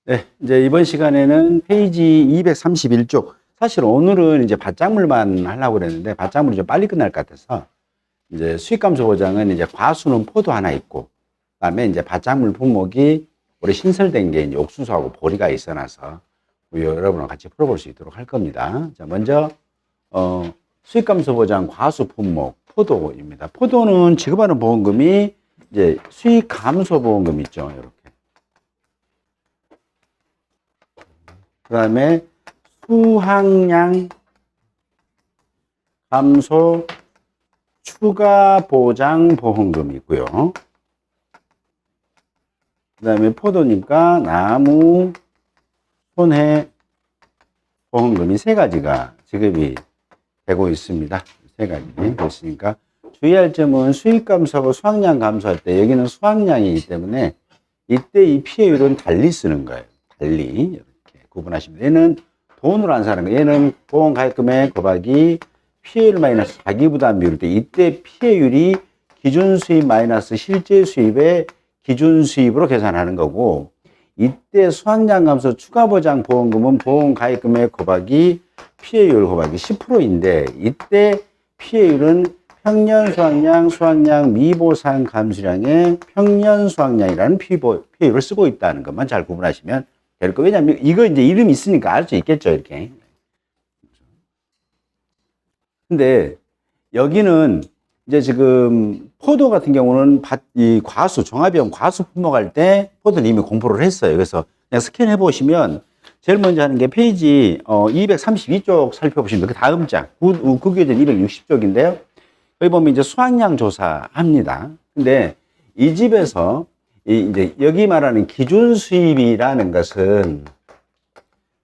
네, 이제 이번 시간에는 페이지 231쪽. 사실 오늘은 이제 밭작물만 하려고 그랬는데 밭작물이 좀 빨리 끝날 것 같아서 이제 수익감소 보장은 이제 과수는 포도 하나 있고, 그다음에 이제 밭작물 품목이 올해 신설된 게 이제 옥수수하고 보리가 있어놔서 여러분과 같이 풀어볼 수 있도록 할 겁니다. 자, 먼저 수익감소 보장 과수 품목 포도입니다. 포도는 지급하는 보험금이 이제 수익 감소 보험금 있죠, 이렇게. 그 다음에 수확량 감소 추가 보장 보험금이 있고요. 그 다음에 포도니까 나무 손해 보험금이 세 가지가 지급이 되고 있습니다. 세 가지 됐으니까 주의할 점은 수익 감소하고 수확량 감소할 때 여기는 수확량이기 때문에 이때 이 피해율은 달리 쓰는 거예요. 달리 이렇게 구분하시면 돼요. 얘는 돈으로 안 사는 거예요. 얘는 보험 가입금액 곱하기 피해율 마이너스 자기부담 비율 때 이때 피해율이 기준 수입 마이너스 실제 수입의 기준 수입으로 계산하는 거고, 이때 수확량 감소 추가 보장 보험금은 보험 가입금액 곱하기 피해율 곱하기 10%인데 이때 피해율은 평년 수확량, 수확량 미보상 감수량의 평년 수확량이라는 피해율을 쓰고 있다는 것만 잘 구분하시면 될 거예요. 왜냐하면 이거 이제 이름이 있으니까 알 수 있겠죠, 이렇게. 근데 여기는 이제 지금 포도 같은 경우는 이 과수, 종합형 과수 품목할 때 포도는 이미 공부를 했어요. 그래서 그냥 스캔해 보시면 제일 먼저 하는 게 페이지 232쪽 살펴보시면 그 다음 장, 국유전 260쪽인데요. 여기 보면 이제 수확량 조사합니다. 근데 이 집에서 이제 여기 말하는 기준 수입이라는 것은,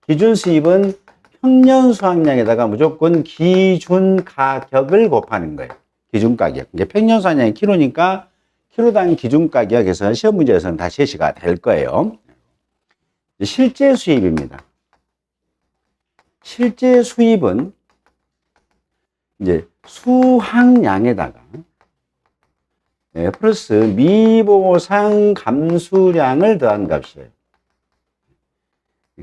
기준 수입은 평년 수확량에다가 무조건 기준 가격을 곱하는 거예요. 기준 가격. 이제 평년 수확량이 키로니까 키로당 기준 가격에서 시험 문제에서는 다 제시가 될 거예요. 실제 수입입니다. 실제 수입은 이제 수확량에다가 플러스 미보상 감수량을 더한 값이에요.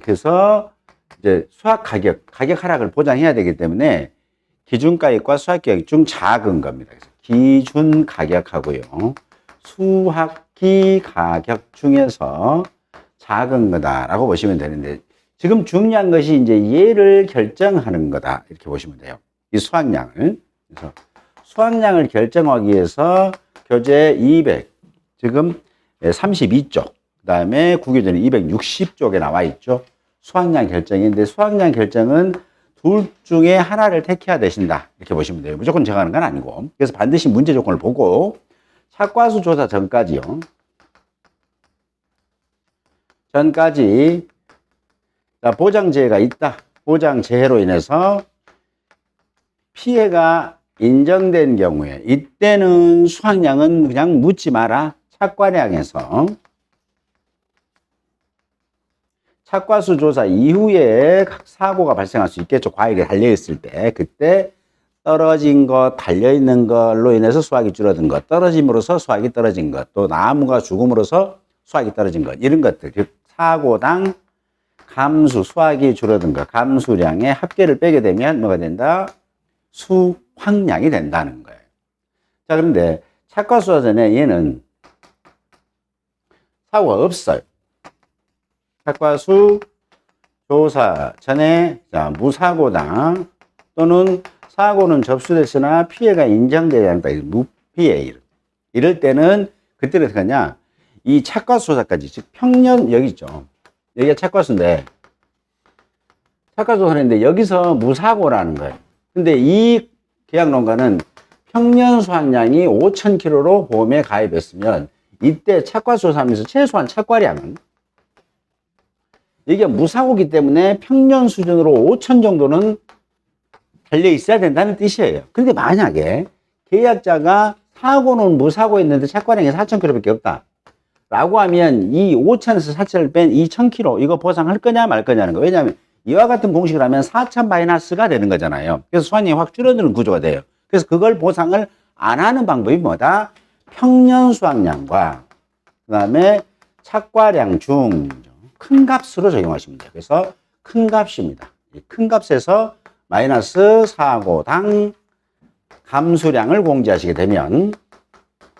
그래서 이제 수확 가격 하락을 보장해야 되기 때문에 기준 가격과 수확 가격 중 작은 겁니다. 그래서 기준 가격하고요, 수확기 가격 중에서 작은 거다라고 보시면 되는데, 지금 중요한 것이 이제 얘를 결정하는 거다 이렇게 보시면 돼요. 이 수확량을. 그래서 수확량을 결정하기 위해서 교재 200 지금 32쪽, 그 다음에 국유전 260쪽에 나와 있죠. 수확량 결정인데 수확량 결정은 둘 중에 하나를 택해야 되신다 이렇게 보시면 돼요. 무조건 정하는 건 아니고. 그래서 반드시 문제 조건을 보고 착과수 조사 전까지요. 전까지 보장재해가 있다. 보장재해로 인해서 피해가 인정된 경우에 이때는 수확량은 그냥 묻지 마라. 착과량에서 착과수 조사 이후에 사고가 발생할 수 있겠죠. 과일이 달려있을 때. 그때 떨어진 것, 달려있는 걸로 인해서 수확이 줄어든 것, 떨어짐으로써 수확이 떨어진 것, 또 나무가 죽음으로써 수확이 떨어진 것, 이런 것들, 즉 사고당 감수, 수확이 줄어든 것, 감수량의 합계를 빼게 되면 뭐가 된다? 수확량이 된다는 거예요. 자, 그런데 착과수사 전에 얘는 사고가 없어요. 착과수 조사 전에 무사고당 또는 사고는 접수됐으나 피해가 인정되지 않았다. 무피해. 이럴 때는 그때는 어떻게 하냐? 이 착과수 조사까지, 즉 평년, 여기 있죠. 여기가 착과수인데 착과수 조사인데 여기서 무사고라는 거예요. 근데 이 계약농가는 평년 수확량이 5,000kg로 보험에 가입했으면 이때 착과수 조사하면서 최소한 착과량은, 이게 무사고기 때문에 평년 수준으로 5,000 정도는 달려 있어야 된다는 뜻이에요. 근데 만약에 계약자가 사고는 무사고였는데 착과량이 4,000kg밖에 없다 라고 하면 이 5,000에서 4,000을 뺀 2,000kg 이거 보상할 거냐 말 거냐는 거예요. 왜냐하면 이와 같은 공식을 하면 4,000 마이너스가 되는 거잖아요. 그래서 수확량이 확 줄어드는 구조가 돼요. 그래서 그걸 보상을 안 하는 방법이 뭐다? 평년 수확량과 그 다음에 착과량 중 큰 값으로 적용하시면 돼요. 그래서 큰 값입니다. 이 큰 값에서 마이너스 사고당 감수량을 공제하시게 되면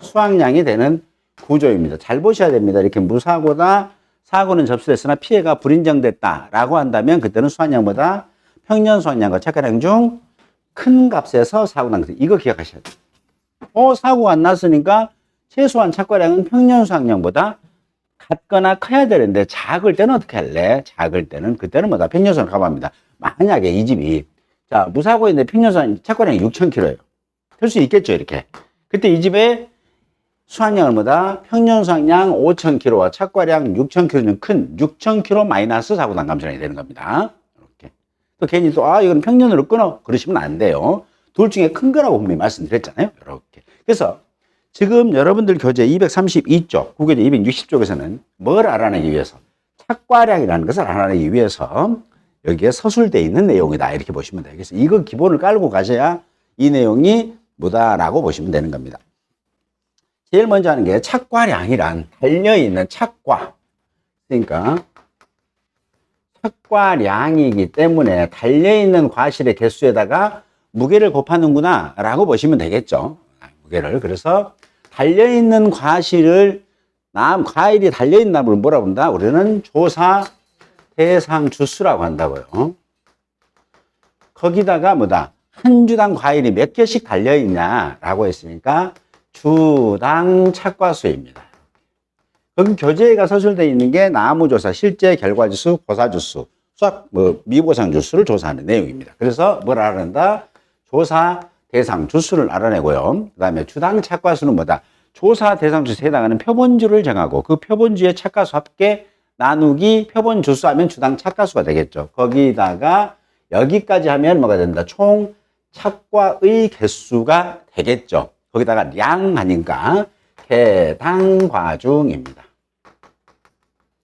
수확량이 되는 구조입니다. 잘 보셔야 됩니다. 이렇게 무사고다, 사고는 접수됐으나 피해가 불인정됐다 라고 한다면 그때는 수확량보다 평년 수확량과 착가량 중 큰 값에서 사고당, 이거 기억하셔야 돼요. 사고가 안 났으니까 최소한 착과량은 평년 수확량보다 같거나 커야 되는데 작을 때는 어떻게 할래? 작을 때는 그때는 뭐다? 평년 수확 가봅니다. 만약에 이 집이 자 무사고인데 평년 수확 착과량이 6,000kg예요. 될 수 있겠죠 이렇게. 그때 이 집에 수확량을 뭐다? 평년 수확량 5,000kg와 착과량 6,000kg는 큰 6,000kg 마이너스 사고당 감소량이 되는 겁니다. 이렇게. 또 괜히 또 이건 평년으로 끊어 그러시면 안 돼요. 둘 중에 큰 거라고 분명히 말씀드렸잖아요. 이렇게. 그래서 지금 여러분들 교재 232쪽, 국어제 260쪽에서는 뭘 알아내기 위해서? 착과량이라는 것을 알아내기 위해서 여기에 서술되어 있는 내용이다. 이렇게 보시면 돼요. 그래서 이거 기본을 깔고 가셔야 이 내용이 뭐다라고 보시면 되는 겁니다. 제일 먼저 하는 게 착과량이란 달려있는 착과. 그러니까 착과량이기 때문에 달려있는 과실의 개수에다가 무게를 곱하는구나 라고 보시면 되겠죠. 무게를. 그래서 달려있는 과실을 과일이 달려있는 나무를 뭐라고 한다? 우리는 조사 대상 주수라고 한다고요. 거기다가 뭐다? 한 주당 과일이 몇 개씩 달려있냐 라고 했으니까 주당 착과수입니다. 거기 교재가 서술되어 있는 게 나무조사, 실제 결과지수, 고사지수, 수학, 미보상 주수를 조사하는 내용입니다. 그래서 뭘 알아낸다? 조사 대상 주수를 알아내고요. 그 다음에 주당 착과수는 뭐다? 조사 대상 주수에 해당하는 표본주를 정하고 그 표본주의 착과수 합계 나누기 표본 주수 하면 주당 착과수가 되겠죠. 거기다가 여기까지 하면 뭐가 된다? 총 착과의 개수가 되겠죠. 거기다가 량 하니까 해당 과중입니다.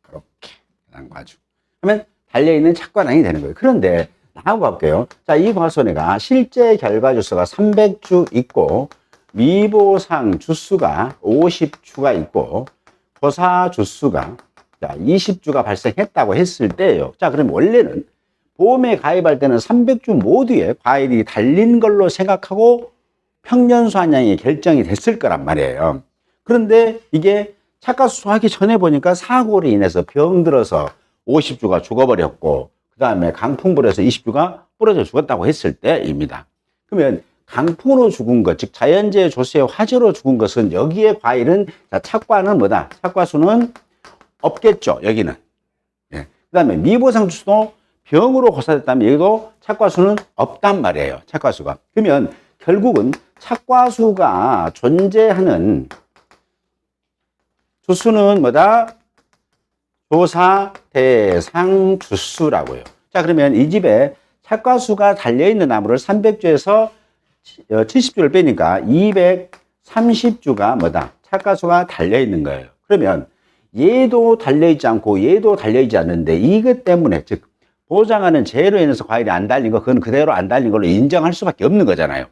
이렇게 해당 과중. 그러면 달려있는 착과량이 되는 거예요. 그런데 나하고 볼게요. 자, 이 과손해가 실제 결과 주수가 300주 있고 미보상 주수가 50주가 있고 고사 주수가 20주가 발생했다고 했을 때예요. 자, 그럼 원래는 보험에 가입할 때는 300주 모두에 과일이 달린 걸로 생각하고 평년 수확량이 결정이 됐을 거란 말이에요. 그런데 이게 착과수 하기 전에 보니까 사고로 인해서 병들어서 50주가 죽어버렸고 그 다음에 강풍 불에서 20주가 부러져 죽었다고 했을 때입니다. 그러면 강풍으로 죽은 것, 즉 자연재해 조수의 화재로 죽은 것은 여기에 과일은 착과는 뭐다? 착과수는 없겠죠. 여기는. 예. 그 다음에 미보상 주수도 병으로 고사됐다면 여기도 착과수는 없단 말이에요. 착과수가. 그러면 결국은 착과수가 존재하는 주수는 뭐다? 조사 대상 주수라고요. 자, 그러면 이 집에 착과수가 달려있는 나무를 300주에서 70주를 빼니까 230주가 뭐다? 착과수가 달려있는 거예요. 그러면 얘도 달려있지 않고 얘도 달려있지 않는데 이것 때문에 즉 보장하는 재해로 인해서 과일이 안 달린 거 그건 그대로 안 달린 걸로 인정할 수밖에 없는 거잖아요.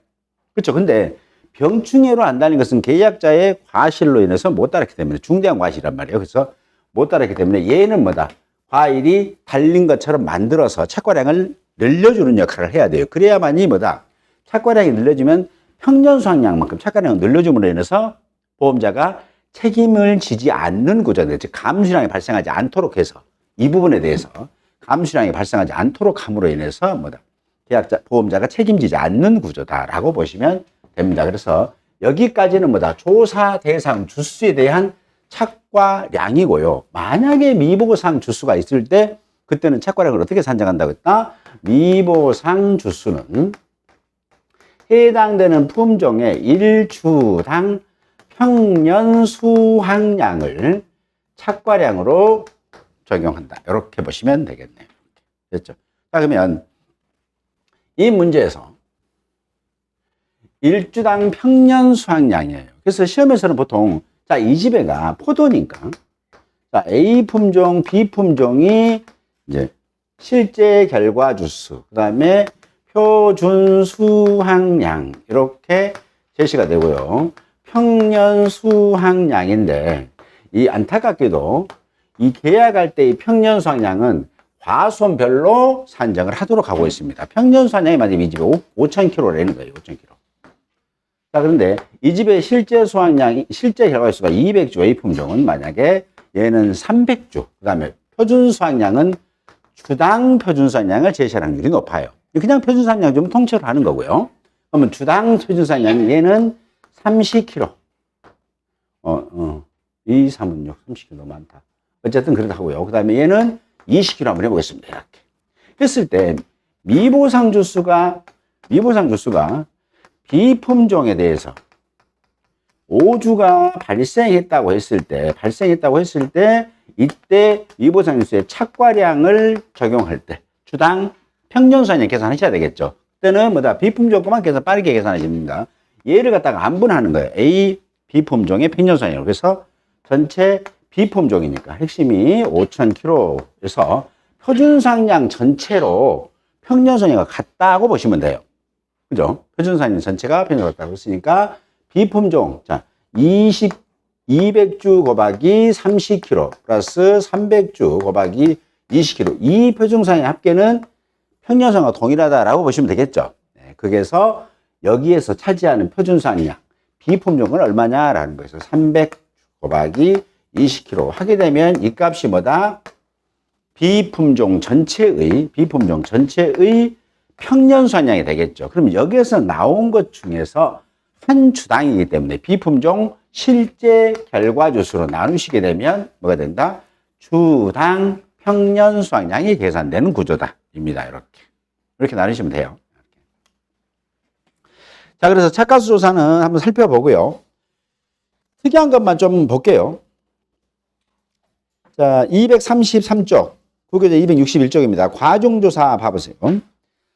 그렇죠? 근데 병충해로 안 달린 것은 계약자의 과실로 인해서 못 달았기 때문에 중대한 과실이란 말이에요. 그래서 못 달았기 때문에 얘는 뭐다? 과일이 달린 것처럼 만들어서 착과량을 늘려주는 역할을 해야 돼요. 그래야만이 뭐다? 착과량이 늘려지면 평년 수확량만큼 착과량을 늘려줌으로 인해서 보험자가 책임을 지지 않는 구조인데, 즉 감수량이 발생하지 않도록 해서 이 부분에 대해서 감수량이 발생하지 않도록 함으로 인해서 뭐다? 계약자, 보험자가 책임지지 않는 구조다라고 보시면 됩니다. 그래서 여기까지는 뭐다? 조사 대상 주수에 대한 착과량이고요. 만약에 미보상 주수가 있을 때 그때는 착과량을 어떻게 산정한다고 했다? 미보상 주수는 해당되는 품종의 1주당 평년 수확량을 착과량으로 적용한다. 이렇게 보시면 되겠네요. 됐죠? 자, 그러면 이 문제에서 1주당 평년 수확량이에요. 그래서 시험에서는 보통 자, 이 집에가 포도니까 자, A 품종, B 품종이 이제 실제 결과 주수, 그다음에 표준 수확량 이렇게 제시가 되고요. 평년 수확량인데 이 안타깝게도 이 계약할 때의 평년 수확량은 과수원별로 산정을 하도록 하고 있습니다. 평년 수확량이 만약에 이 집에 5,000kg라는 거예요. 5,000kg. 자, 그런데 이 집의 실제 수확량이, 실제 결과수가 200주 A 품종은 만약에 얘는 300주, 그 다음에 표준 수확량은 주당 표준 수확량을 제시할 확률이 높아요. 그냥 표준 수확량 좀 통째로 하는 거고요. 그러면 주당 표준 수확량이 얘는 30kg. 2, 3은 6, 30kg 너무 많다. 어쨌든 그렇다고요. 그 다음에 얘는 20kg 한번 해보겠습니다. 이렇게. 했을 때 미보상 주수가 B품종에 대해서 5주가 발생했다고 했을 때 이때 미보상 주수의 착과량을 적용할 때 주당 평년 수확량 계산하셔야 되겠죠. 그때는 뭐다? B품종 것만 계산 빠르게 계산하십니다. 얘를 갖다가 안분하는 거예요. A, B품종의 평년 수확량. 그래서 전체 B품종이니까 핵심이 5,000kg에서 표준 수확량 전체로 평년 수확량과 같다고 보시면 돼요. 그죠? 표준 수확량 전체가 평년 같다고 했으니까 B품종, 자, 200주 곱하기 30kg 플러스 300주 곱하기 20kg. 이 표준 수확량 합계는 평년 수확량과 동일하다라고 보시면 되겠죠. 네, 거기에서 여기에서 차지하는 표준 수확량 B품종은 얼마냐라는 거에서 300 곱하기 20kg 하게 되면 이 값이 뭐다? B품종 전체의 평년 수확량이 되겠죠. 그럼 여기에서 나온 것 중에서 한 주당이기 때문에 B품종 실제 결과주수로 나누시게 되면 뭐가 된다? 주당 평년 수확량이 계산되는 구조다. 입니다. 이렇게 나누시면 돼요. 자, 그래서 착과수 조사는 한번 살펴보고요. 특이한 것만 좀 볼게요. 자, 233쪽, 국교재 261쪽입니다. 과중조사 봐보세요.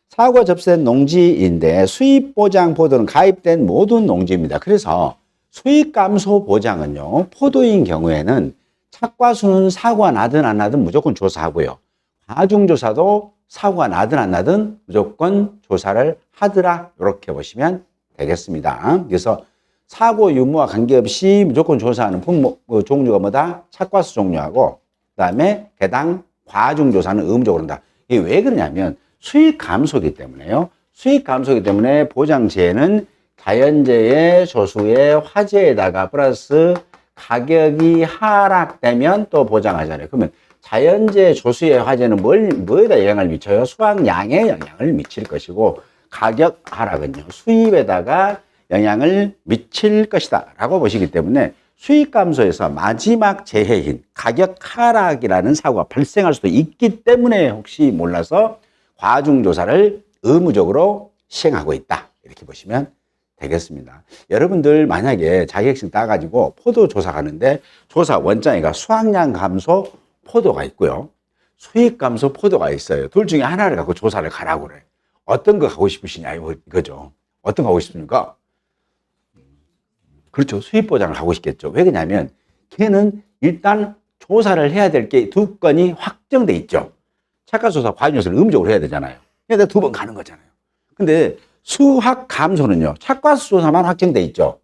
사고가 접수된 농지인데 수입보장 보도는 가입된 모든 농지입니다. 그래서 수익감소 보장은요, 포도인 경우에는 착과수는 사고가 나든 안 나든 무조건 조사하고요. 과중조사도 사고가 나든 안 나든 무조건 조사를 하더라. 이렇게 보시면 되겠습니다. 그래서 사고 유무와 관계없이 무조건 조사하는 종류가 뭐다? 착과수 종류하고, 그 다음에 해당 과중조사는 의무적으로 한다. 이게 왜 그러냐면 수익 감소이기 때문에요. 수익 감소이기 때문에 보장재해는 자연재해 조수의 화재에다가 플러스 가격이 하락되면 또 보장하잖아요. 그러면 자연재해 조수의 화재는 뭐에다 영향을 미쳐요? 수확량에 영향을 미칠 것이고, 가격 하락은요, 수입에다가 영향을 미칠 것이다 라고 보시기 때문에 수익 감소에서 마지막 재해인 가격 하락이라는 사고가 발생할 수도 있기 때문에 혹시 몰라서 과중조사를 의무적으로 시행하고 있다. 이렇게 보시면 되겠습니다. 여러분들 만약에 자격증 따가지고 포도 조사 가는데 조사 원장이가 수확량 감소 포도가 있고요. 수익 감소 포도가 있어요. 둘 중에 하나를 갖고 조사를 가라고 그래. 어떤 거 가고 싶으시냐 이거죠. 어떤 거 하고 싶습니까? 그렇죠. 수입 보장을 하고 싶겠죠. 왜 그러냐면 걔는 일단 조사를 해야 될 게 두 건이 확정돼 있죠. 착과조사 과중조사를 의무적으로 해야 되잖아요. 그러니까 두 번 가는 거잖아요. 근데 수확 감소는요, 착과수 조사만 확정돼 있죠.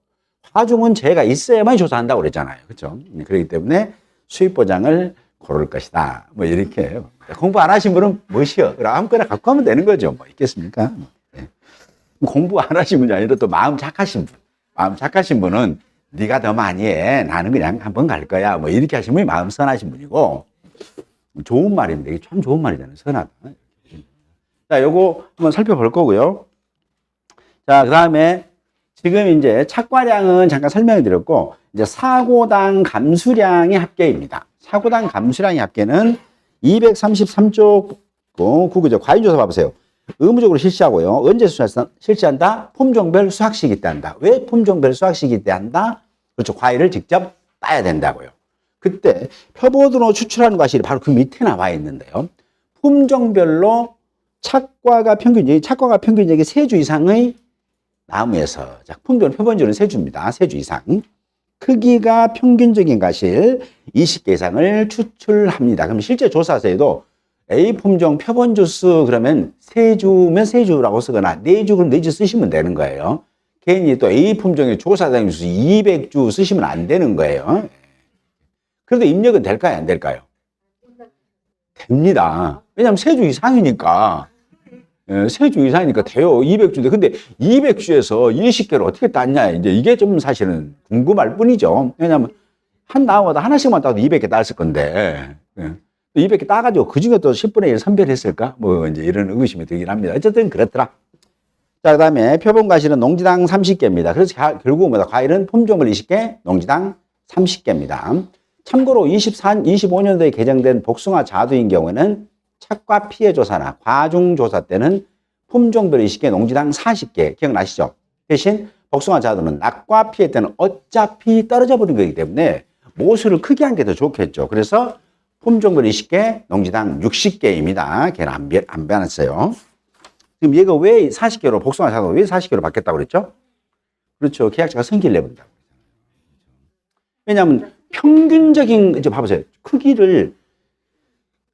과중은 재해가 있어야만 조사한다고 그랬잖아요. 그렇죠? 그렇기 때문에 수입 보장을 고를 것이다. 뭐 이렇게 공부 안 하신 분은 뭐시여? 아무거나 갖고 하면 되는 거죠. 뭐 있겠습니까? 네. 공부 안 하신 분이 아니라 또 마음 착하신 분은 네가 더 많이 해. 나는 그냥 한번 갈 거야. 뭐 이렇게 하신 분이 마음 선하신 분이고, 좋은 말입니다. 이게 참 좋은 말이잖아요. 선하다. 자, 요거 한번 살펴볼 거고요. 자, 그 다음에 지금 이제 착과량은 잠깐 설명을 드렸고, 이제 사고당 감수량의 합계입니다. 사고당 감수량의 합계는 233쪽 국어죠. 과잉조사 봐보세요. 의무적으로 실시하고요. 언제 실시한다? 품종별 수확 시기 때 한다. 왜 품종별 수확 시기 때 한다? 그렇죠. 과일을 직접 따야 된다고요. 그때 표본으로 추출하는 과실이 바로 그 밑에 나와 있는데요. 품종별로 착과가 평균적인 3주 이상의 나무에서, 자, 품종 표본주는 3주입니다. 3주 이상. 크기가 평균적인 과실 20개 이상을 추출합니다. 그럼 실제 조사서에도 A 품종 표본주수 그러면 3주면 3주라고 쓰거나 4주 그럼 4주 쓰시면 되는 거예요. 괜히 또 A 품종의 조사당 주수 200주 쓰시면 안 되는 거예요. 그래도 입력은 될까요? 안 될까요? 됩니다. 왜냐하면 세 주 이상이니까. 예, 세 주 이상이니까 돼요. 200주인데. 근데 200주에서 20개를 어떻게 땄냐. 이제 이게 좀 사실은 궁금할 뿐이죠. 왜냐하면 한 나무마다 하나씩만 따도 200개 땄을 건데. 예. 200개 따가지고 그 중에 또 10분의 1 선별했을까? 뭐 이제 이런 의구심이 들긴 합니다. 어쨌든 그렇더라. 자, 그 다음에 표본과실은 농지당 30개입니다. 그래서 결국은 뭐다? 과일은 품종별 20개, 농지당 30개입니다. 참고로 25년도에 개정된 복숭아 자두인 경우에는 착과 피해 조사나 과중 조사 때는 품종별 20개, 농지당 40개. 기억나시죠? 대신 복숭아 자두는 낙과 피해 때는 어차피 떨어져 버린 거기 때문에 모수를 크게 한 게 더 좋겠죠. 그래서 품종별 20개, 농지당 60개입니다. 걔는 안 변했어요. 지금 얘가 왜 40개로, 복숭아 자두가 왜 40개로 바뀌었다고 그랬죠? 그렇죠. 계약자가 성기를 내버린다고. 왜냐하면 평균적인, 이제 봐보세요. 크기를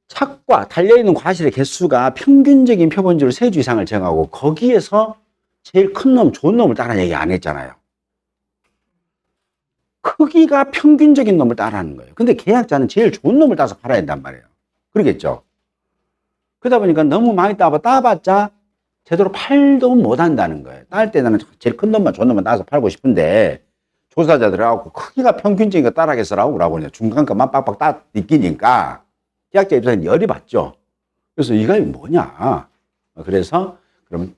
착과 달려있는 과실의 개수가 평균적인 표본주를 3주 이상을 정하고 거기에서 제일 큰 놈, 좋은 놈을 따라는 얘기 안 했잖아요. 크기가 평균적인 놈을 따라하는 거예요. 근데 계약자는 제일 좋은 놈을 따서 팔아야 된단 말이에요. 그러겠죠? 그러다 보니까 너무 많이 따봤자 제대로 팔도 못 한다는 거예요. 딸 때 나는 제일 큰 놈만 좋은 놈만 따서 팔고 싶은데 조사자들하고 크기가 평균적인 거 따라하겠어라고 그러고 중간 것만 빡빡 따 느끼니까 계약자 입장에서 열이 받죠. 그래서 이거 뭐냐. 그래서 그럼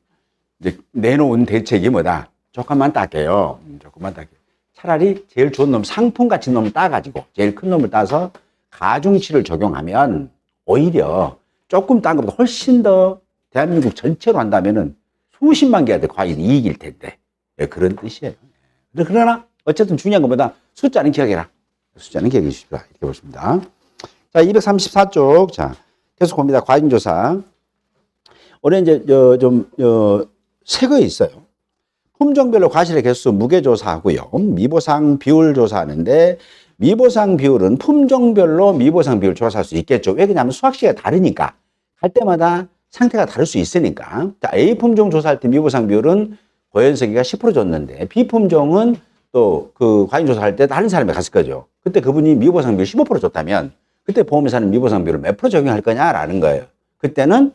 이제 내놓은 대책이 뭐다. 조금만 딸게요. 조금만 딸게요. 차라리 제일 좋은 놈, 상품 같은 놈을 따가지고 제일 큰 놈을 따서 가중치를 적용하면 오히려 조금 딴 것보다 훨씬 더 대한민국 전체로 한다면은 수십만 개한테 과일이 이익일 텐데. 네, 그런 뜻이에요. 그러나 어쨌든 중요한 것보다 숫자는 기억해라. 숫자는 기억해 주십시오. 이렇게 보십니다. 자, 234쪽. 자, 계속 봅니다. 과잉조사. 올해 이제, 새 거 있어요. 품종별로 과실의 개수 무게조사하고요. 미보상 비율 조사하는데, 미보상 비율은 품종별로 미보상 비율 조사할 수 있겠죠. 왜 그러냐면 수확시가 다르니까. 할 때마다 상태가 다를 수 있으니까. 자, A 품종 조사할 때 미보상 비율은 고연석이가 10% 줬는데, B 품종은 또 그 과잉 조사할 때 다른 사람이 갔을 거죠. 그때 그분이 미보상 비율 15% 줬다면, 그때 보험회사는 미보상 비율을 몇 프로 적용할 거냐라는 거예요. 그때는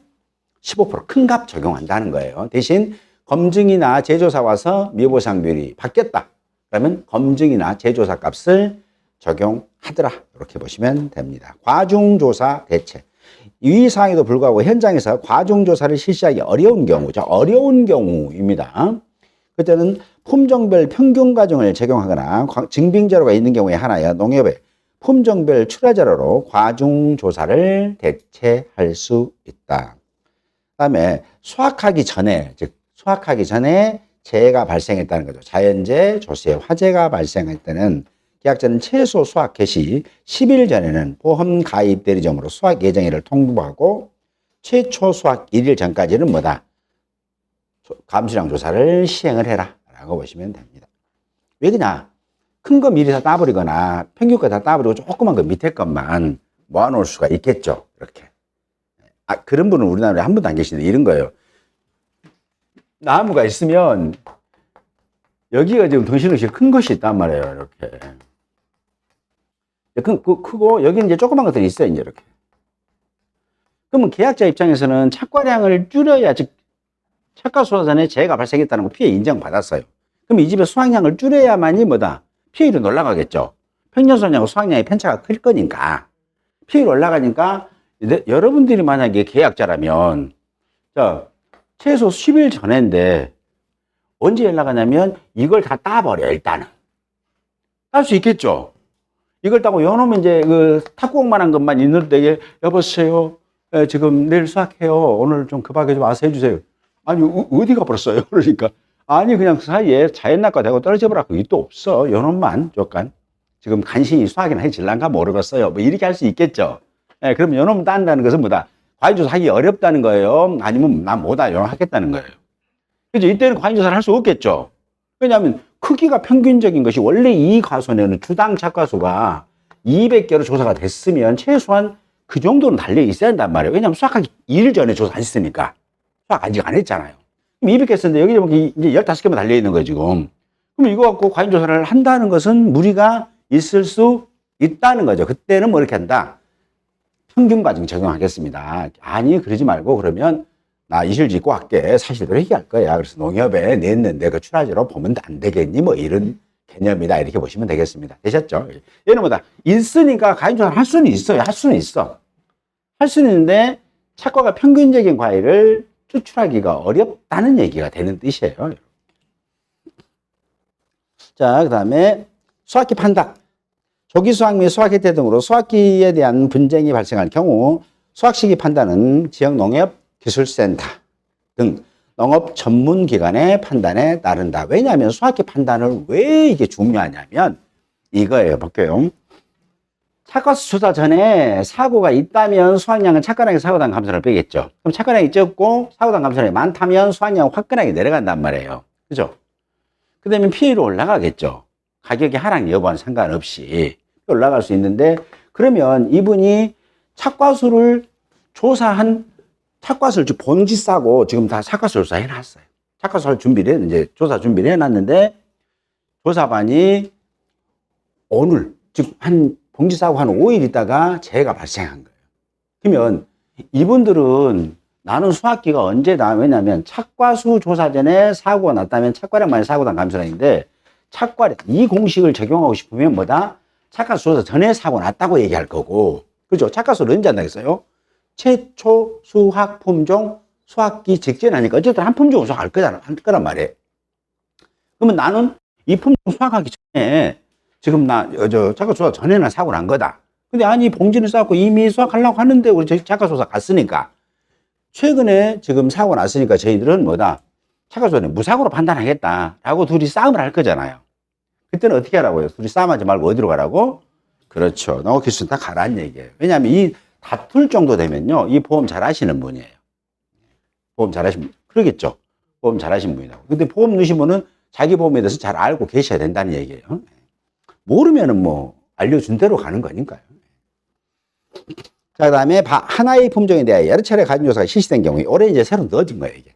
15% 큰 값 적용한다는 거예요. 대신 검증이나 제조사 와서 미보상 비율이 바뀌었다. 그러면 검증이나 제조사 값을 적용하더라. 이렇게 보시면 됩니다. 과중조사 대책. 이 사항에도 불구하고 현장에서 과중조사를 실시하기 어려운 경우죠. 어려운 경우입니다. 그때는 품종별 평균 과중을 적용하거나 증빙자료가 있는 경우에 하나여 농협에 품종별 출하자료로 과중조사를 대체할 수 있다. 그 다음에 수확하기 전에, 즉 수확하기 전에 재해가 발생했다는 거죠. 자연재해, 조세, 화재가 발생할 때는 계약자는 최소 수확 개시 10일 전에는 보험 가입 대리점으로 수확 예정일을 통보하고 최초 수확 1일 전까지는 뭐다? 감수량 조사를 시행을 해라 라고 보시면 됩니다. 왜 그러냐? 큰 거 미리 다 따버리거나 평균가 다 따버리고 조그만 거 밑에 것만 모아놓을 수가 있겠죠. 이렇게. 그런 분은 우리나라에 한 분도 안 계시는데 이런 거예요. 나무가 있으면 여기가 지금 덩실덩실 큰 것이 있단 말이에요. 이렇게. 크고 여기는 이제 조그만 것들이 있어요. 이제 이렇게. 그러면 계약자 입장에서는 착과량을 줄여야, 즉 착과수화산에 재해가 발생했다는 거 피해 인정받았어요. 그럼 이 집의 수확량을 줄여야만이 뭐다? 피해율이 올라가겠죠. 평년수확량하고 수확량의 편차가 클 거니까. 피해율이 올라가니까 여러분들이 만약에 계약자라면 자, 최소 10일 전인데 언제 연락하냐면 이걸 다 따버려. 일단은 딸 수 있겠죠. 이걸 따고 요놈은 이제 그 탁구공만한 것만 있는 데에 여보세요, 지금 내일 수확해요, 오늘 좀 급하게 좀 와서 해주세요. 아니 어디 가버렸어요? 그러니까 아니 그냥 그 사이에 자연낙과 대고 떨어져 버려. 그게 또 없어. 요놈만 조금 지금 간신히 수확이나 해질란가 모르겠어요. 뭐 이렇게 할 수 있겠죠. 예, 그럼 요놈 딴다는 것은 뭐다? 과잉조사 하기 어렵다는 거예요. 아니면 난 뭐다 요놈 하겠다는 거예요. 그죠? 이때는 과잉조사를 할 수 없겠죠. 왜냐하면 크기가 평균적인 것이 원래 이 과수원에는 주당 착과수가 200개로 조사가 됐으면 최소한 그 정도는 달려 있어야 한단 말이에요. 왜냐하면 수확하기 2일 전에 조사 안 했으니까. 수확 아직 안 했잖아요. 그럼 200개 썼는데 여기 보면 이제 15개만 달려 있는 거예요, 지금. 그럼 이거 갖고 과잉조사를 한다는 것은 무리가 있을 수 있다는 거죠. 그때는 뭐 이렇게 한다. 평균 과정 적용하겠습니다. 아니, 그러지 말고 그러면 나 이실 짓고 할게. 사실대로 얘기할 거야. 그래서 농협에 냈는데 그 출하제로 보면 안 되겠니? 뭐 이런 개념이다. 이렇게 보시면 되겠습니다. 되셨죠? 얘는 뭐다? 있으니까 가인조사를 할 수는 있어요. 할 수는 있어. 할 수는 있는데 착과가 평균적인 과일을 추출하기가 어렵다는 얘기가 되는 뜻이에요. 자, 그 다음에 수확기 판단. 조기 수확 및 수확 혜택 등으로 수확기에 대한 분쟁이 발생할 경우 수확 시기 판단은 지역 농협 기술센터 등 농업 전문기관의 판단에 따른다. 왜냐하면 수확기 판단을 왜 이게 중요하냐면 이거예요. 볼게요. 착과수 조사 전에 사고가 있다면 수확량은 착과량이 사고당 감소를 빼겠죠. 그럼 착과량이 적고 사고당 감소량이 많다면 수확량은 화끈하게 내려간단 말이에요. 그죠? 그 다음에 피해율이 올라가겠죠. 가격의 하락 여부와는 상관없이 올라갈 수 있는데, 그러면 이분이 착과수를 조사한 착과수를 봉지 싸고 지금 다 착과수 조사 해놨어요. 착과수를 준비를 이제 조사 준비를 해놨는데, 조사반이 오늘 즉 한 봉지 싸고 한 5일 있다가 재해가 발생한 거예요. 그러면 이분들은 나는 수확기가 언제다? 왜냐하면 착과수 조사 전에 사고가 났다면 착과량만이 사고당 감소량인데, 착과량 이 공식을 적용하고 싶으면 뭐다? 착과수 조사 전에 사고 났다고 얘기할 거고, 그죠? 착과수를 언제 한다겠어요? 최초 수확 품종 수확기 직전 하니까 어쨌든 한 품종을 수확할 거란 말이에요. 그러면 나는 이 품종 수확하기 전에 지금 착과수 조사 전에는 사고 난 거다. 근데 아니 봉지를 싸고 이미 수확하려고 하는데 우리 착과수 조사 갔으니까 최근에 지금 사고 났으니까 저희들은 뭐다? 착과수 조사는 무사고로 판단하겠다라고 둘이 싸움을 할 거잖아요. 그때는 어떻게 하라고요? 둘이 싸움하지 말고 어디로 가라고? 그렇죠. 농업 기술센터 가라는 얘기예요. 왜냐하면 이 다툴 정도 되면요, 이 보험 잘 하시는 분이에요. 보험 잘 하시는 분. 그러겠죠. 보험 잘 하시는 분이라고. 근데 보험 넣으신 분은 자기 보험에 대해서 잘 알고 계셔야 된다는 얘기예요. 모르면은 뭐 알려준 대로 가는 거니까요. 자, 그 다음에 하나의 품종에 대하여 여러 차례 가진조사가 실시된 경우에 올해 이제 새로 넣어진 거예요, 이게.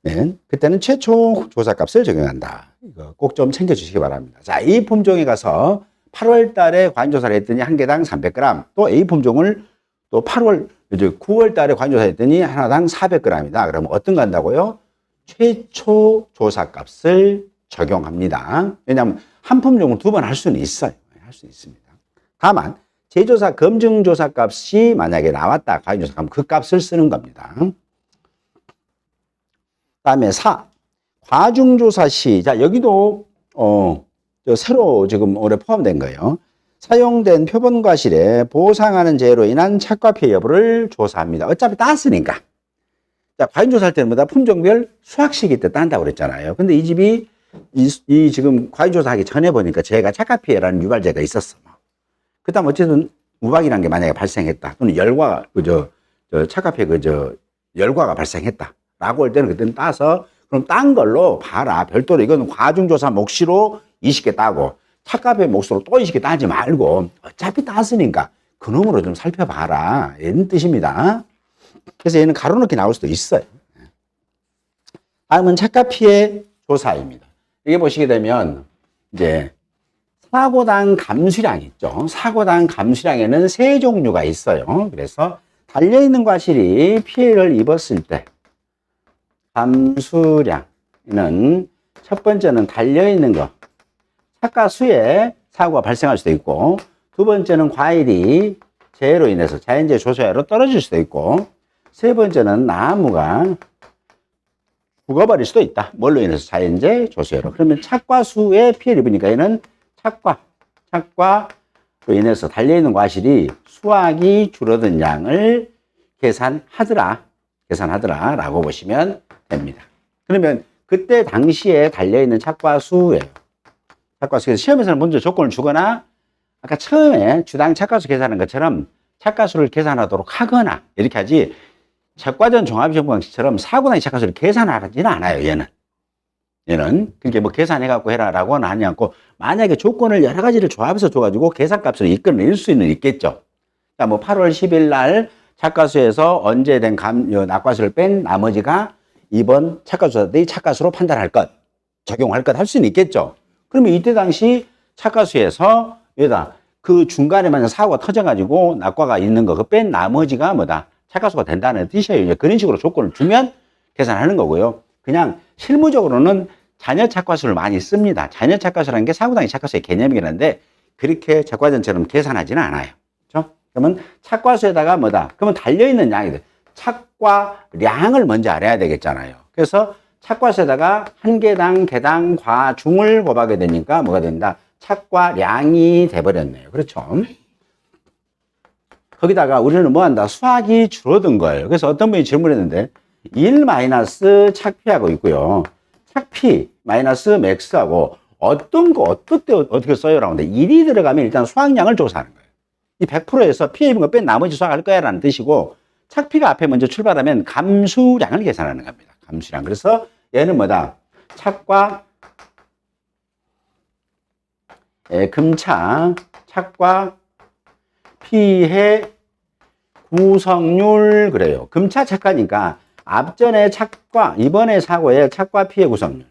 네, 그때는 최초 조사값을 적용한다. 이거 꼭 좀 챙겨주시기 바랍니다. 자, A 품종에 가서 8월 달에 과인조사를 했더니 한 개당 300g, 또 A 품종을 또 9월 달에 과인조사를 했더니 하나당 400g이다. 그러면 어떤 거 한다고요? 최초 조사값을 적용합니다. 왜냐하면 한 품종을 두 번 할 수는 있어요. 할 수 있습니다. 다만 재조사 검증조사 값이 만약에 나왔다, 과인조사 그럼 그 값을 쓰는 겁니다. 다음에 4. 과중조사 시. 자, 여기도, 새로 지금 올해 포함된 거예요. 사용된 표본과실에 보상하는 재해로 인한 착과 피해 여부를 조사합니다. 어차피 땄으니까. 자, 과인조사할 때는 뭐다? 품종별 수확 시기 때 딴다고 그랬잖아요. 근데 이 집이, 지금 과인조사하기 전에 보니까 재해가 착과 피해라는 유발제가 있었어. 그 다음 어쨌든 우박이라는 게 만약에 발생했다. 또는 열과, 착과 피해, 열과가 발생했다. 라고 할 때는 그때는 따서 그럼 딴 걸로 봐라. 별도로 이건 과중조사 몫으로 20개 따고 착과배 몫으로 또 20개 따지 말고 어차피 땄으니까 그놈으로 좀 살펴봐라. 이런 뜻입니다. 그래서 얘는 가로넣기 나올 수도 있어요. 다음은 착과 피해 조사입니다. 이게 보시게 되면 이제 사고당 감수량 있죠. 사고당 감수량에는 세 종류가 있어요. 그래서 달려있는 과실이 피해를 입었을 때 감수량은 첫 번째는 달려있는 거, 착과수에 사고가 발생할 수도 있고, 두 번째는 과일이 재해로 인해서 자연재해 조소야로 떨어질 수도 있고, 세 번째는 나무가 죽어버릴 수도 있다. 뭘로 인해서? 자연재해 조소야로. 그러면 착과수에 피해를 입으니까 얘는 착과로 인해서 달려있는 과실이 수확이 줄어든 양을 계산하더라라고 보시면 됩니다. 그러면 그때 당시에 달려있는 착과수예요. 착과수에서 시험에서는 먼저 조건을 주거나 아까 처음에 주당 착과수 계산한 것처럼 착과수를 계산하도록 하거나 이렇게 하지, 착과전 종합시험 방식처럼 사고당의 착과수를 계산하지는 않아요. 얘는 그렇게 뭐 계산해갖고 해라라고는 하지 않고, 만약에 조건을 여러 가지를 조합해서 줘가지고 계산값을 이끌어낼 수는 있겠죠. 자, 뭐 8월 10일 날 착과수에서 언제 된 낙과수를 뺀 나머지가 이번 착과수사들이 착과수로 판단할 적용할 것 할 수는 있겠죠. 그러면 이때 당시 착과수에서 여기다 그 중간에 만약 사고가 터져가지고 낙과가 있는 거, 그 뺀 나머지가 뭐다? 착과수가 된다는 뜻이에요. 이제 그런 식으로 조건을 주면 계산하는 거고요. 그냥 실무적으로는 잔여 착과수를 많이 씁니다. 잔여 착과수라는 게 사고당의 착과수의 개념이긴 한데 그렇게 착과전처럼 계산하지는 않아요. 그렇죠? 그러면 착과수에다가 뭐다? 그러면 달려있는 양이 돼. 착과량을 먼저 알아야 되겠잖아요. 그래서 착과수에다가 한 개당, 개당, 과중을 곱하게 되니까 뭐가 된다? 착과량이 돼버렸네요. 그렇죠? 거기다가 우리는 뭐 한다? 수학이 줄어든 거예요. 그래서 어떤 분이 질문했는데 1 마이너스 착피하고 있고요. 착피 마이너스 맥스하고 어떤 거 어떨 때 어떻게 써요? 라고 하는데 1이 들어가면 일단 수학량을 조사하는 거예요. 이 100%에서 피해 입은 거 뺀 나머지 수학할 거야 라는 뜻이고 착피가 앞에 먼저 출발하면 감수량을 계산하는 겁니다. 감수량. 그래서 얘는 뭐다? 착과 금차, 착과 피해 구성률 그래요. 금차 착과니까 앞전에 착과, 이번에 사고의 착과 피해 구성률.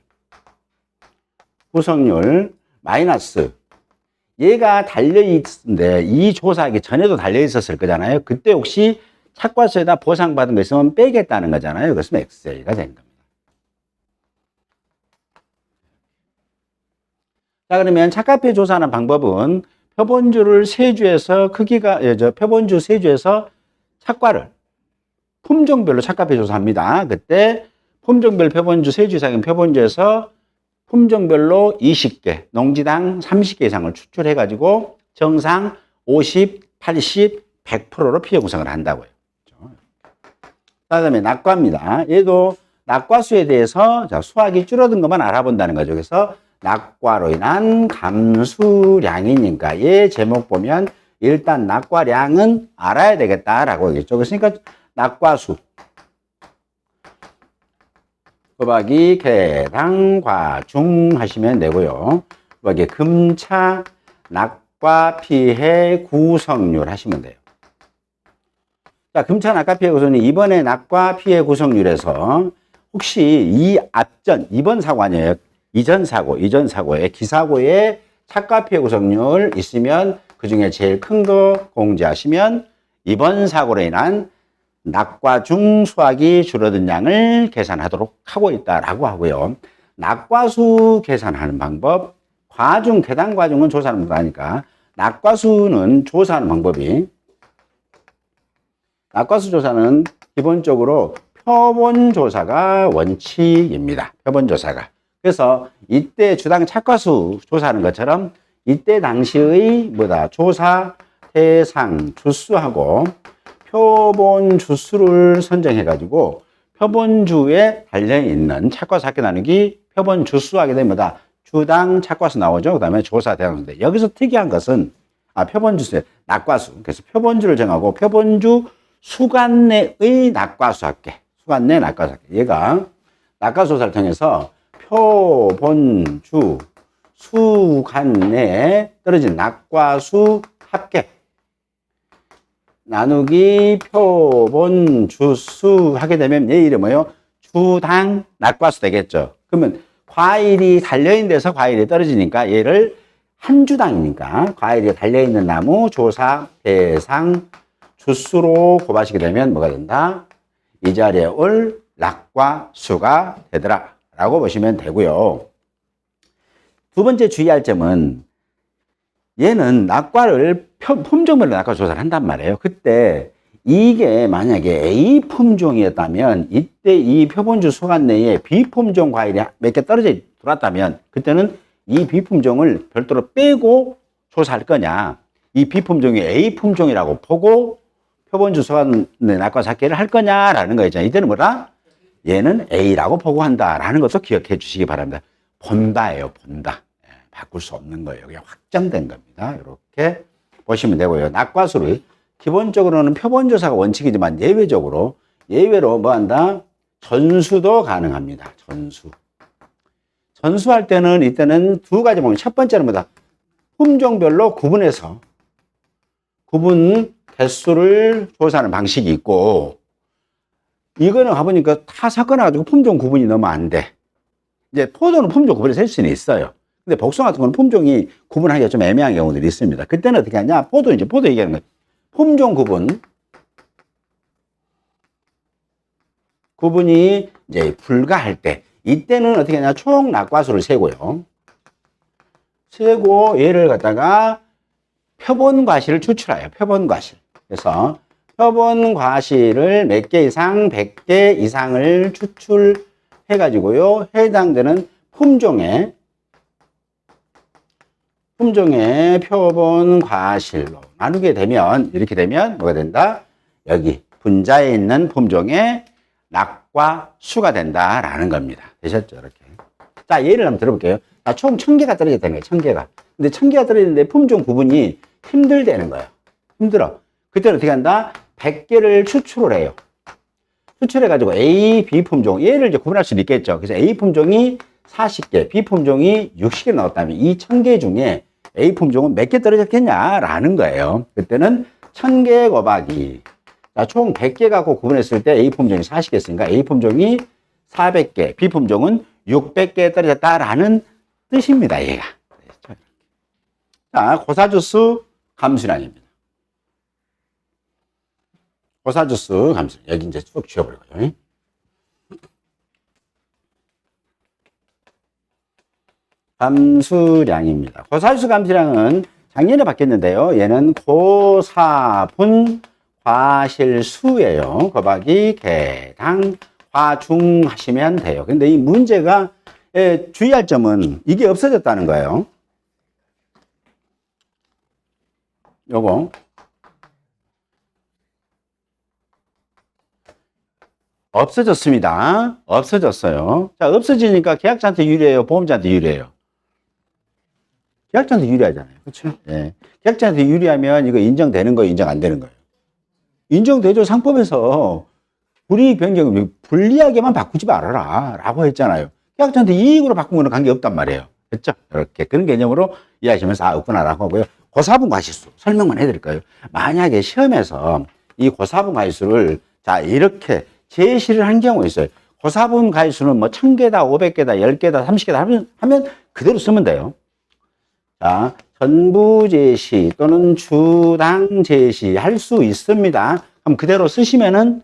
구성률 마이너스 얘가 달려있는데 이 조사하기 전에도 달려있었을 거잖아요. 그때 혹시 착과수에다 보상받은 거 있으면 빼겠다는 거잖아요. 그래서 XA가 된 겁니다. 자, 그러면 착과피해 조사하는 방법은 표본주를 세 주에서 크기가, 표본주 세 주에서 착과를 품종별로 착과피해 조사합니다. 그때 품종별 표본주 세 주 이상인 표본주에서 품종별로 20개, 농지당 30개 이상을 추출해가지고 정상 50, 80, 100%로 피해 구성을 한다고요. 그다음에 낙과입니다. 얘도 낙과수에 대해서 자, 수학이 줄어든 것만 알아본다는 거죠. 그래서 낙과로 인한 감수량이니까 얘 제목 보면 일단 낙과량은 알아야 되겠다라고 하겠죠. 그러니까 낙과수 곱하기 개당 과중 하시면 되고요. 곱하기 금차 낙과 피해 구성률 하시면 돼요. 자, 금차 낙과 피해 구성률 이번에 낙과 피해 구성률에서 혹시 이 앞전 이번 사고 아니에요. 이전 사고에 기사고에 착과 피해 구성률 있으면 그 중에 제일 큰 거 공제하시면 이번 사고로 인한 낙과 중 수학이 줄어든 양을 계산하도록 하고 있다라고 하고요. 낙과수 계산하는 방법, 과중, 계당 과중은 조사하는 방법 아니까 낙과수는 조사하는 방법이 낙과수 조사는 기본적으로 표본 조사가 원칙입니다. 표본 조사가. 그래서 이때 주당 착과수 조사하는 것처럼 이때 당시의 뭐다 조사 대상 주수하고 표본 주수를 선정해 가지고 표본주에 달려있는 착과수 합계 나누기 표본 주수 하게 되면 뭐다 주당 착과수 나오죠. 그 다음에 조사 대상수인데 여기서 특이한 것은 표본 주수의 낙과수. 그래서 표본주를 정하고 표본주 수간 내의 낙과수 합계, 수간 내 낙과수 합계. 얘가 낙과수 조사를 통해서 표본주 수간 내에 떨어진 낙과수 합계 나누기 표본 주수 하게 되면 얘 이름이 뭐예요? 주당 낙과수 되겠죠. 그러면 과일이 달려있는 데서 과일이 떨어지니까 얘를 한 주당이니까 과일이 달려있는 나무 조사 대상 주수로 곱하시게 되면 뭐가 된다? 이 자리에 올 낙과수가 되더라 라고 보시면 되고요. 두 번째 주의할 점은 얘는 낙과를 품종별로 낙과 조사를 한단 말이에요. 그때 이게 만약에 A 품종이었다면 이때 이 표본주 수간 내에 B 품종 과일이 몇 개 떨어져 들어왔다면 그때는 이 B 품종을 별도로 빼고 조사할 거냐, 이 B 품종이 A 품종이라고 보고 표본주 수간 내 낙과 삭개를 할 거냐라는 거죠. 이때는 뭐라? 얘는 A라고 보고 한다라는 것도 기억해 주시기 바랍니다. 본다예요, 본다. 바꿀 수 없는 거예요. 그냥 확정된 겁니다. 이렇게 보시면 되고요. 낙과수를 기본적으로는 표본조사가 원칙이지만 예외로 뭐 한다? 전수도 가능합니다. 전수할 때는 이때는 두 가지 보면 첫 번째는 뭐다? 품종별로 구분 개수를 조사하는 방식이 있고 이거는 가보니까 다 섞어놔가지고 품종 구분이 너무 안 돼. 이제 포도는 품종 구분해서 할 수는 있어요. 근데 복숭아 같은 거는 품종이 구분하기가 좀 애매한 경우들이 있습니다. 그때는 어떻게 하냐? 포도 얘기하는 거예요. 품종 구분이 이제 불가할 때, 이때는 어떻게 하냐? 총 낙과수를 세고요. 세고 얘를 갖다가 표본 과실을 추출해요. 표본 과실. 그래서 표본 과실을 몇 개 이상, 100개 이상을 추출해 가지고요. 해당되는 품종의 표본 과실로 나누게 되면, 이렇게 되면 뭐가 된다? 여기 분자에 있는 품종의 낙과 수가 된다라는 겁니다. 되셨죠? 이렇게. 자, 예를 한번 들어볼게요. 자, 총 1000개가 떨어졌다는 거예요. 1000개가. 근데 1000개가 떨어졌는데 품종 구분이 힘들다는 거예요. 힘들어. 그때는 어떻게 한다? 100개를 추출을 해요. 추출해가지고 A, B 품종, 얘를 이제 구분할 수 있겠죠. 그래서 A 품종이 40개, B 품종이 60개 나왔다면 이 1000개 중에 A 품종은 몇 개 떨어졌겠냐라는 거예요. 그때는 1000개 곱하기, 자, 총 100개 갖고 구분했을 때 A 품종이 40개였으니까 A 품종이 400개, B 품종은 600개 떨어졌다라는 뜻입니다, 얘가. 자, 고사주수 감수량입니다. 고사주수 감수량. 여기 이제 쭉 지워버리고요. 감수량입니다. 고사주수 감수량은 작년에 바뀌었는데요. 얘는 고사분 과실수예요. 곱하기 개당 과중 하시면 돼요. 근데 이 문제가 주의할 점은 이게 없어졌다는 거예요. 요거 없어졌습니다. 없어졌어요. 자, 없어지니까 계약자한테 유리해요? 보험자한테 유리해요? 계약자한테 유리하잖아요. 그렇죠? 예. 계약자한테 유리하면 이거 인정되는 거예요? 인정 안 되는 거예요? 인정되죠. 상법에서 불이익 변경 불리하게만 바꾸지 말아라 라고 했잖아요. 계약자한테 이익으로 바꾼 거는 관계없단 말이에요. 됐죠? 이렇게 그런 개념으로 이해하시면서 없구나 라고 하고요. 고사분 과실수 설명만 해드릴 거예요. 만약에 시험에서 이 고사분 과실수를 자 이렇게 제시를 한 경우 있어요. 고사분 과실수는 뭐 1000개다, 500개다, 10개다, 30개다 하면 그대로 쓰면 돼요. 자, 전부 제시 또는 주당 제시 할 수 있습니다. 그럼 그대로 쓰시면은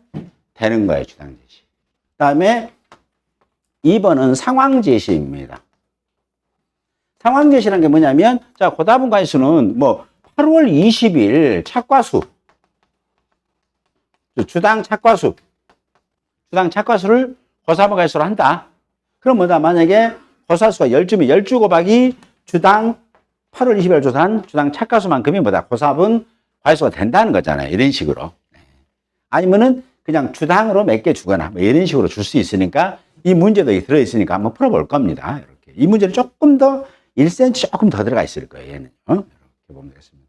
되는 거예요. 주당 제시. 그 다음에 2번은 상황 제시입니다. 상황 제시라는 게 뭐냐면, 자, 고사분 과실수는 뭐 8월 20일 착과수, 주당 착과수를 고사분 과실수로 한다. 그럼 뭐다? 만약에 고사수가 10주면 10주 곱하기 주당 8월 20일 조사한 주당 착과수만큼이 뭐다? 고사분 과실수가 된다는 거잖아요. 이런 식으로. 아니면은 그냥 주당으로 몇 개 주거나 뭐 이런 식으로 줄 수 있으니까 이 문제도 들어있으니까 한번 풀어볼 겁니다. 이렇게. 이 문제는 조금 더 1cm 조금 더 들어가 있을 거예요. 얘는. 이렇게 보면 되겠습니다.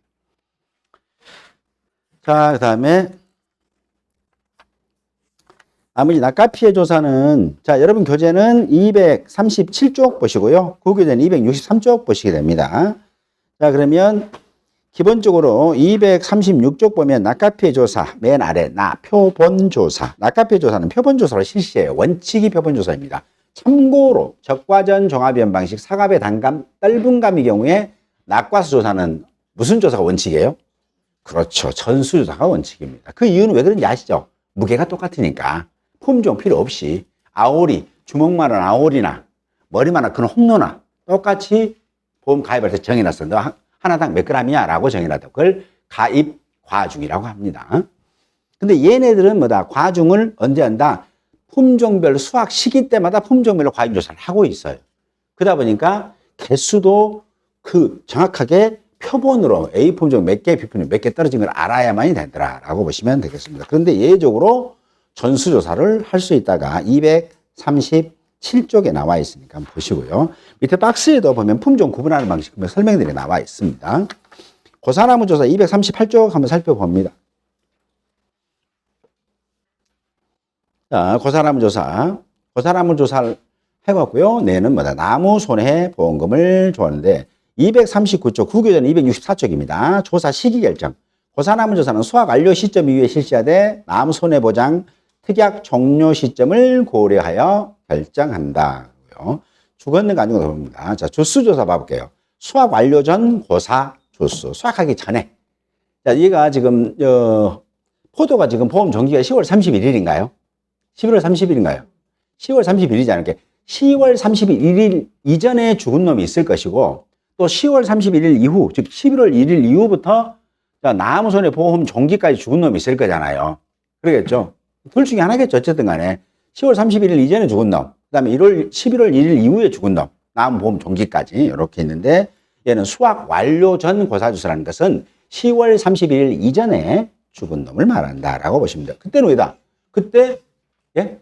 자, 그 다음에 나머지 낙가피해 조사는, 자, 여러분 교재는 237쪽 보시고요. 국어교재는 263쪽 보시게 됩니다. 자, 그러면 기본적으로 236쪽 보면 낙가피해 조사, 맨 아래 표본 조사. 낙가피해 조사는 표본 조사로 실시해요. 원칙이 표본 조사입니다. 참고로 적과전 종합위원 방식 사갑의 단감, 떫은감의 경우에 낙과수 조사는 무슨 조사가 원칙이에요? 그렇죠. 전수 조사가 원칙입니다. 그 이유는 왜 그런지 아시죠? 무게가 똑같으니까. 품종 필요 없이 아오리, 주먹만한 아오리나 머리만한 큰 홍로나 똑같이 보험 가입할 때 정해놨어. 너 하나당 몇 그램이야? 라고 정해놨다. 그걸 가입 과중이라고 합니다. 근데 얘네들은 뭐다? 과중을 언제 한다? 품종별 수확 시기 때마다 품종별로 과잉 조사를 하고 있어요. 그러다 보니까 개수도 그 정확하게 표본으로 A 품종 몇 개, B 품종 몇 개 떨어진 걸 알아야만이 되더라라고 보시면 되겠습니다. 그런데 예외적으로 전수조사를 할 수 있다가 237쪽에 나와 있으니까 한번 보시고요. 밑에 박스에도 보면 품종 구분하는 방식 설명들이 나와 있습니다. 고사나무 조사 238쪽 한번 살펴봅니다. 자, 고사나무 조사를 해봤고요. 내는 뭐다? 나무 손해보험금을 줬는데 239쪽, 국유전 264쪽입니다. 조사 시기 결정. 고사나무 조사는 수확 완료 시점 이후에 실시하되 나무 손해보장 특약 종료 시점을 고려하여 결정한다고요. 죽었는가 안 죽었는가 봅니다. 자, 주수 조사 봐볼게요. 수확 완료 전 고사 주수. 수확하기 전에. 자, 얘가 지금, 포도가 지금 보험 정기가 10월 31일인가요? 11월 30일인가요? 10월 30일이지 않을게. 10월 31일 이전에 죽은 놈이 있을 것이고, 또 10월 31일 이후, 즉 11월 1일 이후부터 나무 손해보험 정기까지 죽은 놈이 있을 거잖아요. 그러겠죠? 둘 중에 하나겠죠. 어쨌든 간에. 10월 31일 이전에 죽은 놈, 그 다음에 11월 1일 이후에 죽은 놈, 나무보험 정기까지 이렇게 있는데, 얘는 수확 완료 전 고사주수라는 것은 10월 31일 이전에 죽은 놈을 말한다라고 보시면 돼요. 그때는 왜다? 그때, 예?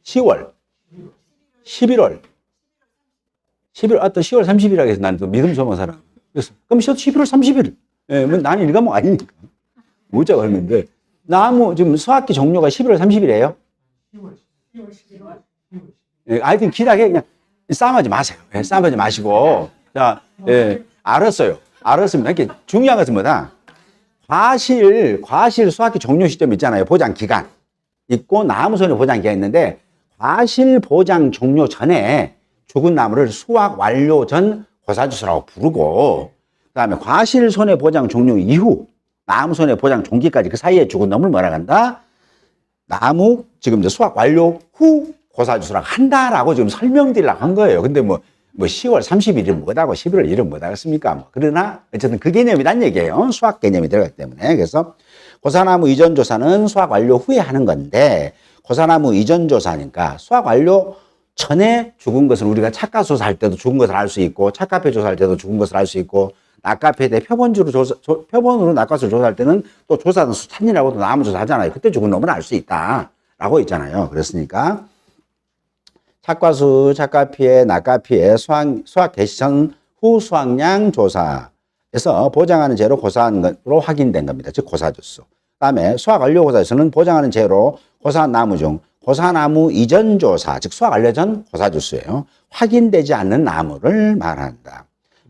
10월, 11월, 또 10월 30일이라고 해서 나는 또 믿음 소망 사람. 그래서, 그럼 11월 30일. 예, 뭐 나는 일과목 아니니까. 뭐자고 했는데, 나무, 지금 수확기 종료가 11월 30일이에요? 10월 11월. 예, 하여튼 길하게 그냥 싸움하지 마세요. 예, 싸움하지 마시고. 자, 예, 알았어요. 알았습니다. 이렇게 중요한 것은 뭐다? 과실 수확기 종료 시점 있잖아요. 보장 기간. 있고, 나무손해 보장 기간 있는데, 과실 보장 종료 전에 죽은 나무를 수확 완료 전 고사주수라고 부르고, 그 다음에 과실 손해 보장 종료 이후, 나무 손해 보장 종기까지 그 사이에 죽은 놈을 뭐라 한다? 나무, 지금 이제 수확 완료 후 고사주수라고 한다라고 지금 설명드리려고 한 거예요. 근데 뭐 10월 30일은 뭐다고 11월 1일은 뭐다겠습니까? 뭐 그러나 어쨌든 그 개념이란 얘기예요. 수확 개념이 들어가기 때문에. 그래서 고사나무 이전 조사는 수확 완료 후에 하는 건데, 고사나무 이전 조사니까 수확 완료 전에 죽은 것을 우리가 착가 조사할 때도 죽은 것을 알 수 있고, 착가표 조사할 때도 죽은 것을 알 수 있고, 낙가표에 대해 표본으로 낙가수를 조사할 때는 또 조사는 수탄이라고도 나무 조사하잖아요. 그때 죽은 놈은 알 수 있다라고 있잖아요. 그랬으니까 착과수, 착가피해, 낙가피해, 수확 개시 전 후 수확량 조사에서 보장하는 재로 고사한 것으로 확인된 겁니다. 즉 고사주수. 그다음에 수확 완료 고사에서는 보장하는 재로 고사한 나무 중 고사나무 이전 조사, 즉 수확 완료 전 고사주수예요. 확인되지 않는 나무를 말한다.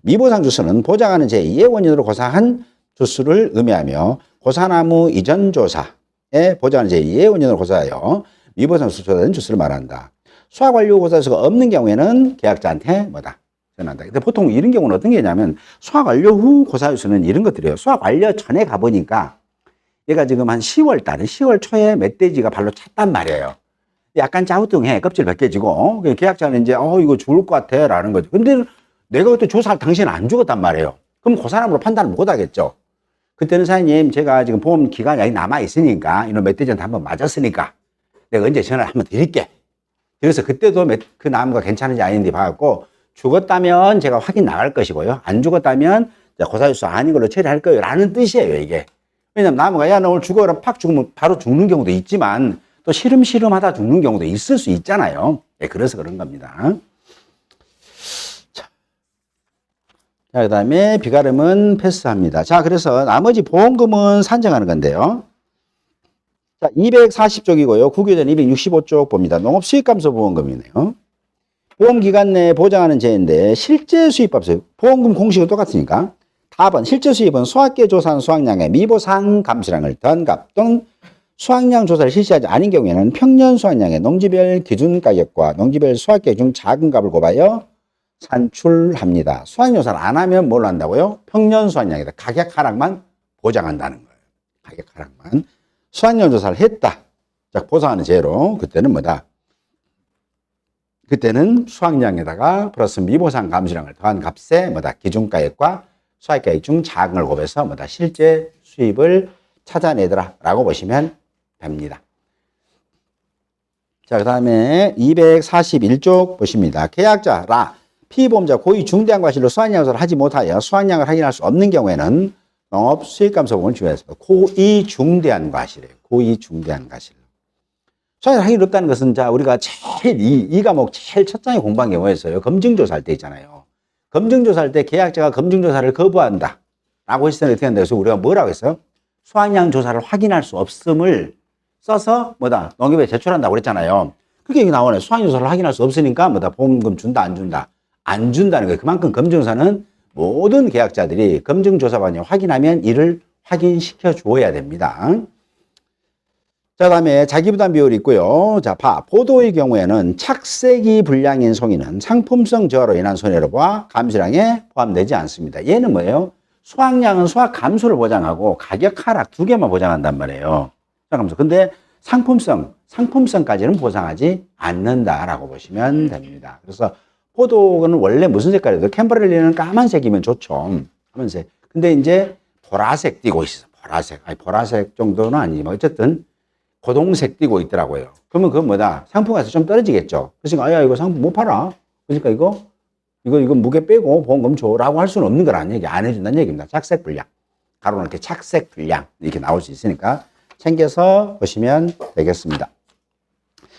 미보상 주수는 보장하는 제2의 원인으로 고사한 주수를 의미하며, 고사나무 이전 조사에 보장하는 제2의 원인으로 고사하여 미보상 주수된 주수를 말한다. 수확 완료 고사주수가 없는 경우에는 계약자한테 뭐다? 전한다. 근데 보통 이런 경우는 어떤 게 있냐면, 수확 완료 후 고사주수는 이런 것들이에요. 수확 완료 전에 가보니까 얘가 지금 한 10월 달에, 10월 초에 멧돼지가 발로 찼단 말이에요. 약간 짜우뚱해. 껍질 벗겨지고. 계약자는 이제, 이거 죽을 것 같아. 라는 거죠. 근데 내가 그때 조사할 당시에는 안 죽었단 말이에요. 그럼 그 사람으로 판단을 못 하겠죠. 그때는 사장님, 제가 지금 보험 기간이 아직 남아있으니까, 이놈 멧돼지한테 한번 맞았으니까, 내가 언제 전화를 한번 드릴게. 그래서 그때도 그 나무가 괜찮은지 아닌지 봐갖고, 죽었다면 제가 확인 나갈 것이고요. 안 죽었다면 고사주수 아닌 걸로 처리할 거예요. 라는 뜻이에요, 이게. 왜냐면 나무가, 야, 너 오늘 죽어라. 팍 죽으면 바로 죽는 경우도 있지만, 또 시름시름하다 죽는 경우도 있을 수 있잖아요. 예, 그래서 그런 겁니다. 자, 그 다음에 비가름은 패스합니다. 자, 그래서 나머지 보험금은 산정하는 건데요. 자, 240쪽이고요. 국유전 265쪽 봅니다. 농업수익감소보험금이네요. 보험기간 내에 보장하는 재인데, 실제 수입값을, 보험금 공식은 똑같으니까. 답은 실제 수입은 수확기에 조사한 수확량의 미보상 감수량을 더한 값 또는 수확량 조사를 실시하지 않은 경우에는 평년 수확량의 농지별 기준 가격과 농지별 수확기 중 작은 값을 곱하여 산출합니다. 수확 조사를 안 하면 뭘 한다고요? 평년 수확량이다. 가격 하락만 보장한다는 거예요. 가격 하락만. 수확량 조사를 했다. 자, 보상하는 재로 그때는 뭐다? 그때는 수확량에다가 플러스 미보상 감수량을 더한 값에 뭐다? 기준가격과 수확가격 중 작은 걸 곱해서 뭐다? 실제 수입을 찾아내더라 라고 보시면 됩니다. 자, 그 다음에 241쪽 보십니다. 계약자라 피보험자 고의 중대한 과실로 수확량 조사를 하지 못하여 수확량을 확인할 수 없는 경우에는 농업 수익감소보험을 지원했습니다. 고의 중대한 과실이에요. 고의 중대한 과실. 수확량 확인이 없다는 것은, 자, 우리가 제일 이 과목 제일 첫 장에 공부한 게 뭐였어요? 검증조사할 때 있잖아요. 검증조사할 때 계약자가 검증조사를 거부한다 라고 했을 때 어떻게 한다 해서 우리가 뭐라고 했어요? 수확량 조사를 확인할 수 없음을 써서 뭐다? 농협에 제출한다고 그랬잖아요. 그게 여기 나오네. 수확량 조사를 확인할 수 없으니까 뭐다? 보험금 준다, 안 준다? 안 준다는 거예요. 그만큼 검증조사는 모든 계약자들이 검증조사반이 확인하면 이를 확인시켜 줘야 됩니다. 자, 다음에 자기부담 비율이 있고요. 자, 포도의 경우에는 착색이 불량인 송이는 상품성 저하로 인한 손해료와 감수량에 포함되지 않습니다. 얘는 뭐예요? 수확량은 수확 감소를 보장하고 가격 하락 두 개만 보장한단 말이에요. 수확 감소. 근데 상품성까지는 보장하지 않는다라고 보시면 됩니다. 그래서 포도는 원래 무슨 색깔이든 캠버렐리는 까만색이면 좋죠. 까만색. 근데 이제 보라색 띄고 있어. 보라색 정도는 아니지만 어쨌든 고동색 띄고 있더라고요. 그러면 그건 뭐다? 상품가에서 좀 떨어지겠죠. 그러니까 야 이거 상품 못 팔아. 그러니까 이거 무게 빼고 보험금 줘라고 할 수는 없는 거라는 얘기. 안 해준다는 얘기입니다. 착색 불량. 가로는 이렇게 착색 불량 이렇게 나올 수 있으니까 챙겨서 보시면 되겠습니다.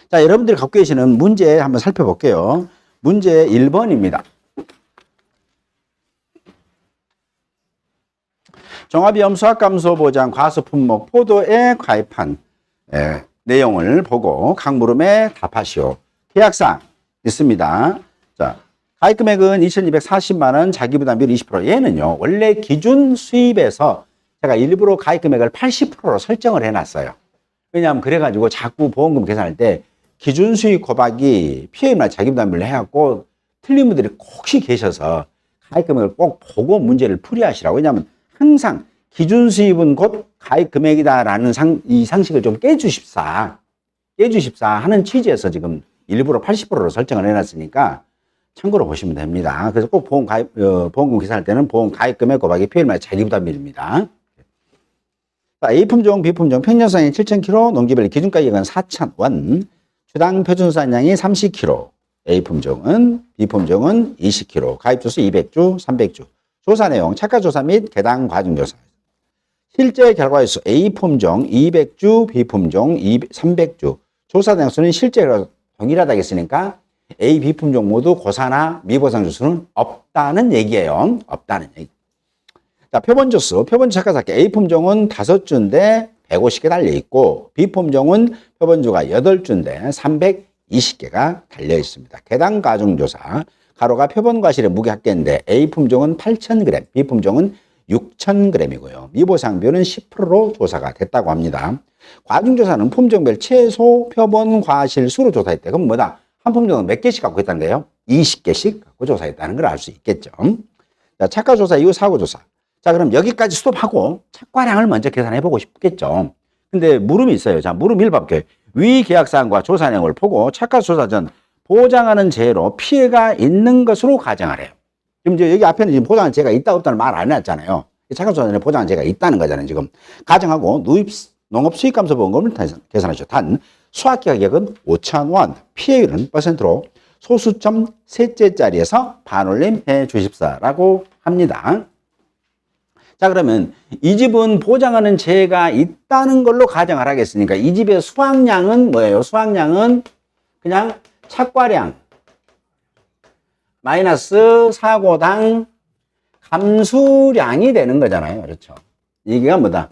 자, 여러분들이 갖고 계시는 문제 한번 살펴볼게요. 문제 1번입니다. 종합위험 수확감소보장 과수품목 포도에 가입한 내용을 보고 각 물음에 답하시오. 계약사항 있습니다. 자, 가입금액은 2,240만원, 자기부담비율 20%. 얘는요, 원래 기준 수입에서 제가 일부러 가입금액을 80%로 설정을 해놨어요. 왜냐하면 그래가지고 자꾸 보험금 계산할 때 기준 수입 곱하기 피해나 자기부담비율을 해갖고 틀린 분들이 혹시 계셔서 가입금액을 꼭 보고 문제를 풀이하시라고. 왜냐하면 항상 기준 수입은 곧 가입 금액이다라는 이 상식을 좀 깨주십사 하는 취지에서 지금 일부러 80%로 설정을 해놨으니까 참고로 보시면 됩니다. 그래서 꼭 보험금 계산할 때는 보험 가입 금액 곱하기 피해나 자기부담비율입니다. A품종, B품종 평년수량이 7,000kg, 농지별 기준가격은 4,000원, 주당 표준수산량이 30kg, A품종은, B품종은 20kg, 가입주수 200주, 300주, 조사 내용, 착과조사 및 개당 과중조사. 실제 결과일수 A품종 200주, B품종 300주, 조사 대상수는 실제로 동일하다고 했으니까 A, B품종 모두 고사나 미보상 주수는 없다는 얘기예요. 없다는 얘기. 자, 표본주수, 표본주 착과사기 A품종은 5주인데 150개 달려있고 B품종은 표본주가 8주인데 320개가 달려있습니다. 개당 과중조사, 가로가 표본과실의 무게 합계인데 A품종은 8,000g, B품종은 6,000g이고요. 미보상비율은 10%로 조사가 됐다고 합니다. 과중조사는 품종별 최소 표본 과실 수로 조사했대. 그럼 뭐다? 한 품종은 몇 개씩 갖고 있다는 거예요? 20개씩 갖고 조사했다는 걸 알 수 있겠죠. 자, 착과조사 이후 사고조사. 자, 그럼 여기까지 스톱하고 착과량을 먼저 계산해 보고 싶겠죠. 근데 물음이 있어요. 자, 물음 1번. 위 계약사항과 조사 내용을 보고 착과조사 전 보장하는 재해로 피해가 있는 것으로 가정하래요. 지금 이제 여기 앞에는 지금 보장한 재해가 있다 없다는 말 안 해놨잖아요. 착과조사전에 보장한 재해가 있다는 거잖아요. 지금 가정하고 농업 수익감소보험금을 계산하죠. 단 수확 가격은 5,000원, 피해율은 %로 소수점 셋째 자리에서 반올림해 주십사라고 합니다. 자, 그러면 이 집은 보장하는 재해가 있다는 걸로 가정을 하겠으니까 이 집의 수확량은 뭐예요? 수확량은 그냥 착과량 마이너스 사고당 감수량이 되는 거잖아요. 그렇죠? 이게가 뭐다?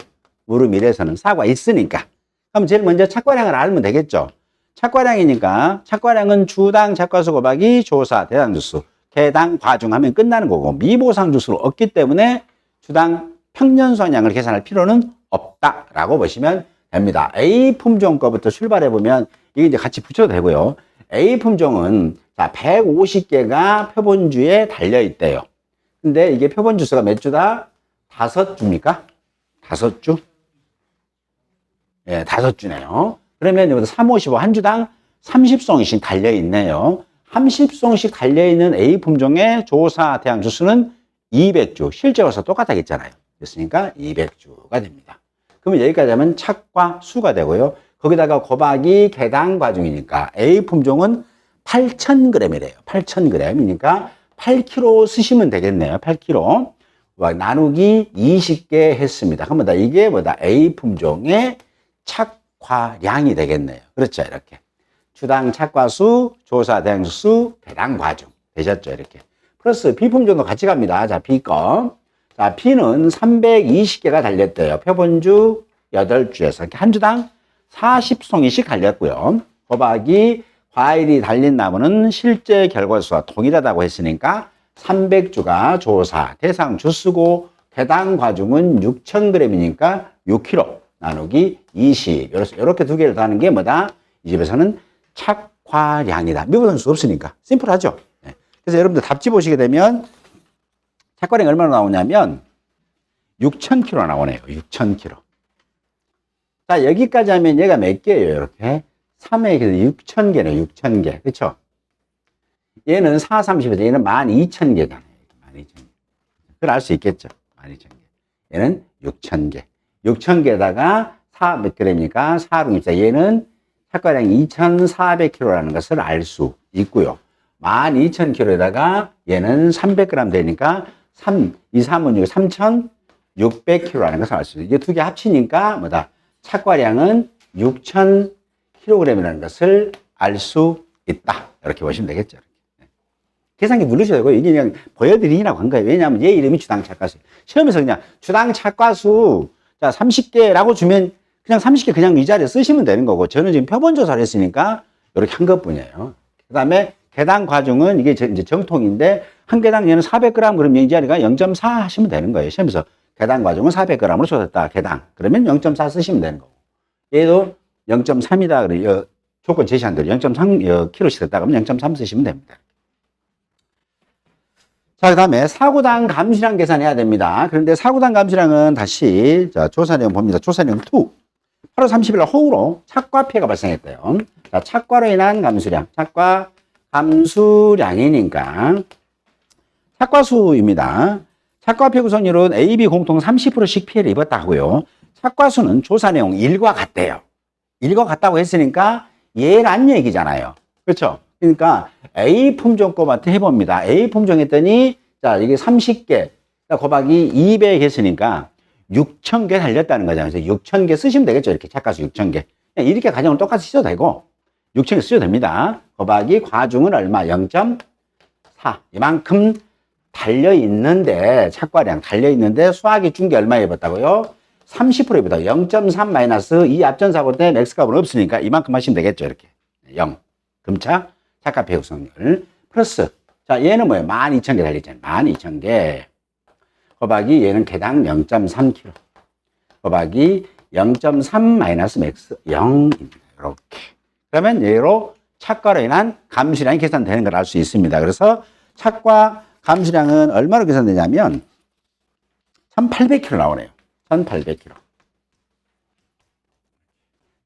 물음 1에서는 사고가 있으니까. 그럼 제일 먼저 착과량을 알면 되겠죠. 착과량이니까 착과량은 주당 착과수 곱하기 조사 대상주수 개당 과중하면 끝나는 거고 미보상 주수를 얻기 때문에 주당 평년 수확량을 계산할 필요는 없다라고 보시면 됩니다. A 품종 거부터 출발해 보면 이게 이제 같이 붙여도 되고요. A 품종은 자 150개가 표본주에 달려 있대요. 근데 이게 표본주 수가 몇 주다? 5주입니까? 5주? 예, 5주네요. 그러면 여기서 3, 5, 15 한 주당 30송이씩 달려 있네요. 30송씩 달려 있는 A 품종의 조사 대항 주수는 200주. 실제로서 똑같다겠잖아요. 그랬으니까 200주가 됩니다. 그러면 여기까지 하면 착과 수가 되고요. 거기다가 곱하기 개당 과중이니까 A 품종은 8,000g이래요. 8,000g이니까 8kg 쓰시면 되겠네요. 8kg. 나누기 20개 했습니다. 그럼 이게 뭐다? A 품종의 착과량이 되겠네요. 그렇죠. 이렇게. 주당 착과수, 조사 대항수, 개당 과중. 되셨죠. 이렇게. 플러스 B품종도 같이 갑니다. 자, B 거. 자, B는 320개가 달렸대요. 표본주 8주에서. 이렇게 한 주당 40송이씩 달렸고요. 곱하기 과일이 달린 나무는 실제 결과수와 동일하다고 했으니까 300주가 조사 대상 주수고 개당 과중은 6,000g이니까 6kg. 나누기 20. 이렇게 두 개를 더하는 게 뭐다? 이 집에서는 착과량이다. 미분할 수 없으니까. 심플하죠? 네. 그래서 여러분들 답지 보시게 되면 착과량이 얼마나 나오냐면 6,000kg 나오네요. 6,000kg. 자, 여기까지 하면 얘가 몇 개예요? 이렇게. 3에 6,000개네. 6,000개. 그렇죠? 얘는 4, 30에서 얘는 12,000개잖아요. 12,000개. 그걸 알 수 있겠죠? 12,000개. 얘는 6,000개. 6,000개에다가 4 몇 그램이니까 4, 6, 4. 얘는 착과량이 2,400kg라는 것을 알 수 있고요. 12,000kg에다가 얘는 300g 되니까 3, 2, 3은 6, 3,600kg라는 것을 알 수 있어요. 이게 두 개 합치니까 뭐다? 착과량은 6,000kg이라는 것을 알 수 있다. 이렇게 보시면 되겠죠. 계산기 누르셔도 되고, 이게 그냥 보여드리라고 한 거예요. 왜냐하면 얘 이름이 주당 착과수. 시험에서 그냥 주당 착과수, 자, 30개라고 주면 그냥 30개 그냥 이 자리에 쓰시면 되는 거고, 저는 지금 표본조사를 했으니까 이렇게 한 것 뿐이에요. 그 다음에 계당 과중은 이게 이제 정통인데, 한 개당 얘는 400g, 그러면 이 자리가 0.4 하시면 되는 거예요. 시험에서 계당 과중은 400g으로 쏟았다, 개당. 그러면 0.4 쓰시면 되는 거고. 얘도 0.3이다. 그래, 조건 제시한 대로 0.3 kg씩 됐다 그러면 0.3 쓰시면 됩니다. 자, 그 다음에 사고당 감수량 계산해야 됩니다. 그런데 사고당 감수량은 다시, 자, 조사 내용 봅니다. 조사 내용 2. 8월 30일 날 허우로 착과 피해가 발생했대요. 자, 착과로 인한 감수량. 착과 감수량이니까 착과수입니다. 착과 피해 구성률은 A, B 공통 30%씩 피해를 입었다 하고요. 착과수는 조사 내용 1과 같대요. 1과 같다고 했으니까 얘란 얘기잖아요. 그렇죠? 그러니까 A 품종 값한테 해봅니다. A 품종 했더니 자 이게 30개 곱하기 200 했으니까 6,000개 달렸다는 거잖아요. 그래서 6,000개 쓰시면 되겠죠. 이렇게 착과수 6,000개. 이렇게 가정을 똑같이 쓰셔도 되고 6,000개 쓰셔도 됩니다. 곱하기 과중은 얼마? 0.4. 이만큼 달려있는데 착과량 달려있는데 수학이 준 게 얼마 입었다고요? 30%입니다. 0.3 마이너스 이 앞전사고 때 맥스값은 없으니까 이만큼 하시면 되겠죠. 이렇게 0. 금차 착과 피해 구성률 플러스 자 얘는 뭐예요? 12,000개 달렸잖아요. 12,000개 곱하기 얘는 개당 0.3kg 곱하기 0.3 마이너스 맥스 0입니다. 이렇게 그러면 얘로 착과로 인한 감수량이 계산되는 걸 알 수 있습니다. 그래서 착과 감수량은 얼마로 계산되냐면 1,800kg 나오네요. 1,800kg.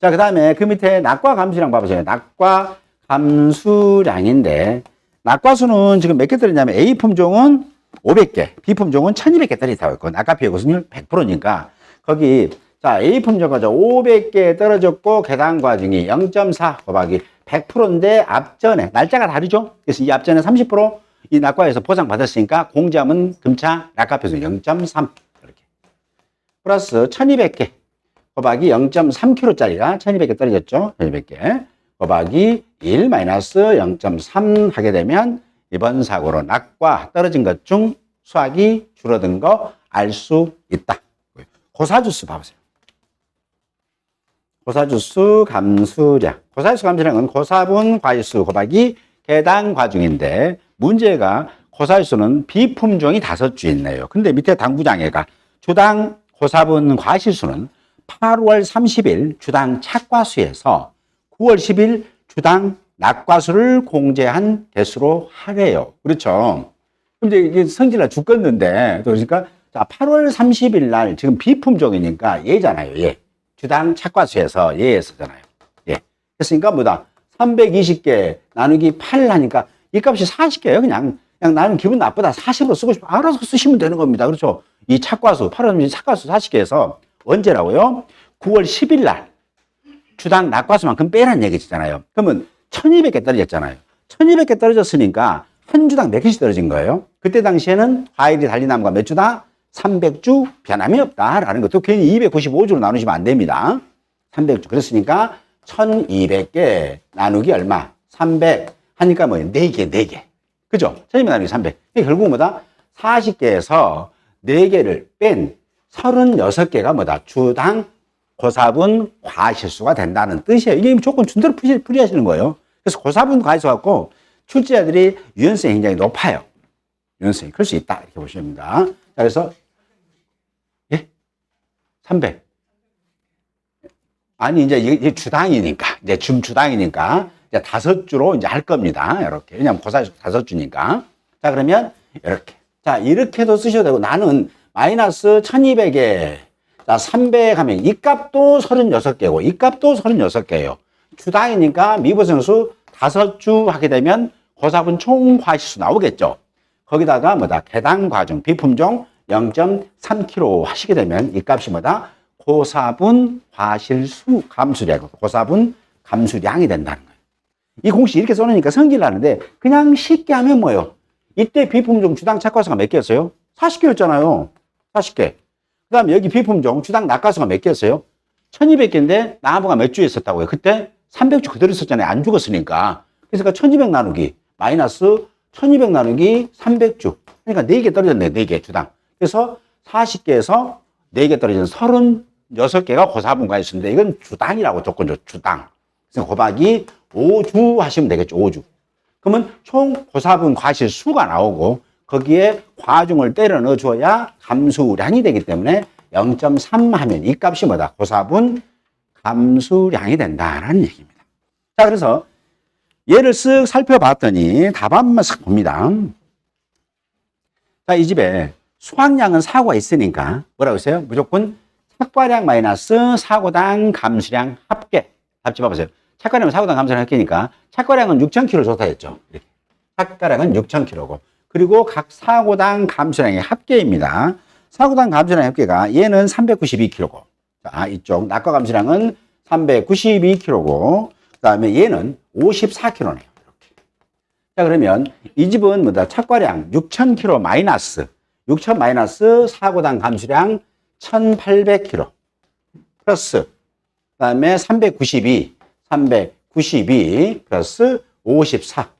자, 그 다음에 그 밑에 낙과 감수량 봐보세요. 낙과 감수량인데, 낙과수는 지금 몇 개 떨어지냐면 A 품종은 500개, B 품종은 1,200개 떨어졌다고 했고, 낙과 피해 구성률 100%니까, 거기, 자, A 품종 과정 500개 떨어졌고, 계당 과중이 0.4 곱하기 100%인데, 앞전에, 날짜가 다르죠? 그래서 이 앞전에 30%, 이 낙과에서 보상받았으니까, 공자면 금차 낙과 피해 구성률 0.3. 이렇게. 플러스 1,200개. 곱하기 0.3kg짜리가 1,200개 떨어졌죠? 1,200개. 곱하기 1 마이너스 0.3 하게 되면 이번 사고로 낙과 떨어진 것 중 수학이 줄어든 거 알 수 있다. 고사주수 봐보세요. 고사주수 감수량. 고사주수 감수량은 고사분 과실수 곱하기 개당 과중인데 문제가 고사주수는 비품종이 5주 있네요. 근데 밑에 당부장애가 주당 고사분 과실수는 8월 30일 주당 착과수에서 9월 10일 주당 낙과수를 공제한 개수로 하래요. 그렇죠? 그럼 이제 이게 성질날 죽겠는데, 그러니까, 자, 8월 30일 날 지금 비품종이니까 얘잖아요. 얘. 주당 착과수에서 얘에서잖아요. 예. 그랬으니까 뭐다? 320개 나누기 8 하니까 이 값이 40개예요. 그냥 나는 기분 나쁘다. 40으로 쓰고 싶어. 알아서 쓰시면 되는 겁니다. 그렇죠? 이 착과수, 8월 30일 착과수 40개에서 언제라고요? 9월 10일 날 주당 낙과수만큼 빼라는 얘기잖아요. 그러면 1,200개 떨어졌잖아요. 1,200개 떨어졌으니까 한 주당 몇 개씩 떨어진 거예요? 그때 당시에는 과일이 달린 나무가 몇 주다? 300주 변함이 없다라는 것도 괜히 295주로 나누시면 안 됩니다. 300주. 그랬으니까 1,200개 나누기 얼마? 300 하니까 뭐예요? 4개, 4개. 그죠? 1,200 나누기 300. 결국 뭐다? 40개에서 4개를 뺀 36개가 뭐다? 주당 고사분 과실수가 된다는 뜻이에요. 이게 조건 준 대로 풀이하시는 거예요. 그래서 고사분 과실수 갖고 출제자들이 유연성이 굉장히 높아요. 유연성이 클 수 있다. 이렇게 보시면 됩니다. 자, 그래서, 예? 300. 아니, 이제 주당이니까, 이제 주당이니까, 이제 5주로 이제 할 겁니다. 이렇게. 왜냐면 고사 5주니까. 자, 그러면 이렇게. 자, 이렇게도 쓰셔도 되고, 나는 마이너스 1200에, 자, 300 하면 이 값도 36개고, 이 값도 36개예요. 주당이니까 미분성수 5주 하게 되면 고사분 총 과실수 나오겠죠. 거기다가 뭐다? 해당 과중, 비품종 0.3kg 하시게 되면 이 값이 뭐다? 고사분 과실수 감수량, 고사분 감수량이 된다는 거예요. 이 공식 이렇게 써놓으니까 성질을 하는데 그냥 쉽게 하면 뭐예요? 이때 비품종 주당 착과수가 몇 개였어요? 40개였잖아요. 40개. 그 다음에 여기 비품종 주당 낙과수가 몇 개였어요? 1200개인데 나무가 몇 주 있었다고요? 그때 300주 그대로 있었잖아요. 안 죽었으니까. 그래서 1200 나누기 마이너스 1200 나누기 300주. 그러니까 4개 떨어졌네. 4개 주당. 그래서 40개에서 4개 떨어진 36개가 고사분 과실수인데 이건 주당이라고 조건죠. 주당. 그래서 곱하기 5주 하시면 되겠죠. 5주. 그러면 총 고사분 과실수가 나오고 거기에 과중을 때려 넣어줘야 감수량이 되기 때문에 0.3 하면 이 값이 뭐다? 고사분 감수량이 된다라는 얘기입니다. 자, 그래서 얘를 쓱 살펴봤더니 답 한번 쓱 봅니다. 자, 이 집에 수확량은 사고가 있으니까 뭐라고 했어요? 무조건 착과량 마이너스 사고당 감수량 합계. 답 집어보세요. 착과량은 사고당 감수량 합계니까 착과량은 6,000kg 좋다 했죠. 이렇게. 착과량은 6,000kg고 그리고 각 사고당 감수량의 합계입니다. 사고당 감수량 합계가 얘는 392kg고 자, 이쪽 낙과 감수량은 392kg고 그 다음에 얘는 54kg네요. 이렇게. 자, 그러면 이 집은 뭐다? 착과량 6,000kg 마이너스 6,000 마이너스 사고당 감수량 1,800kg 플러스 그 다음에 392 플러스 54.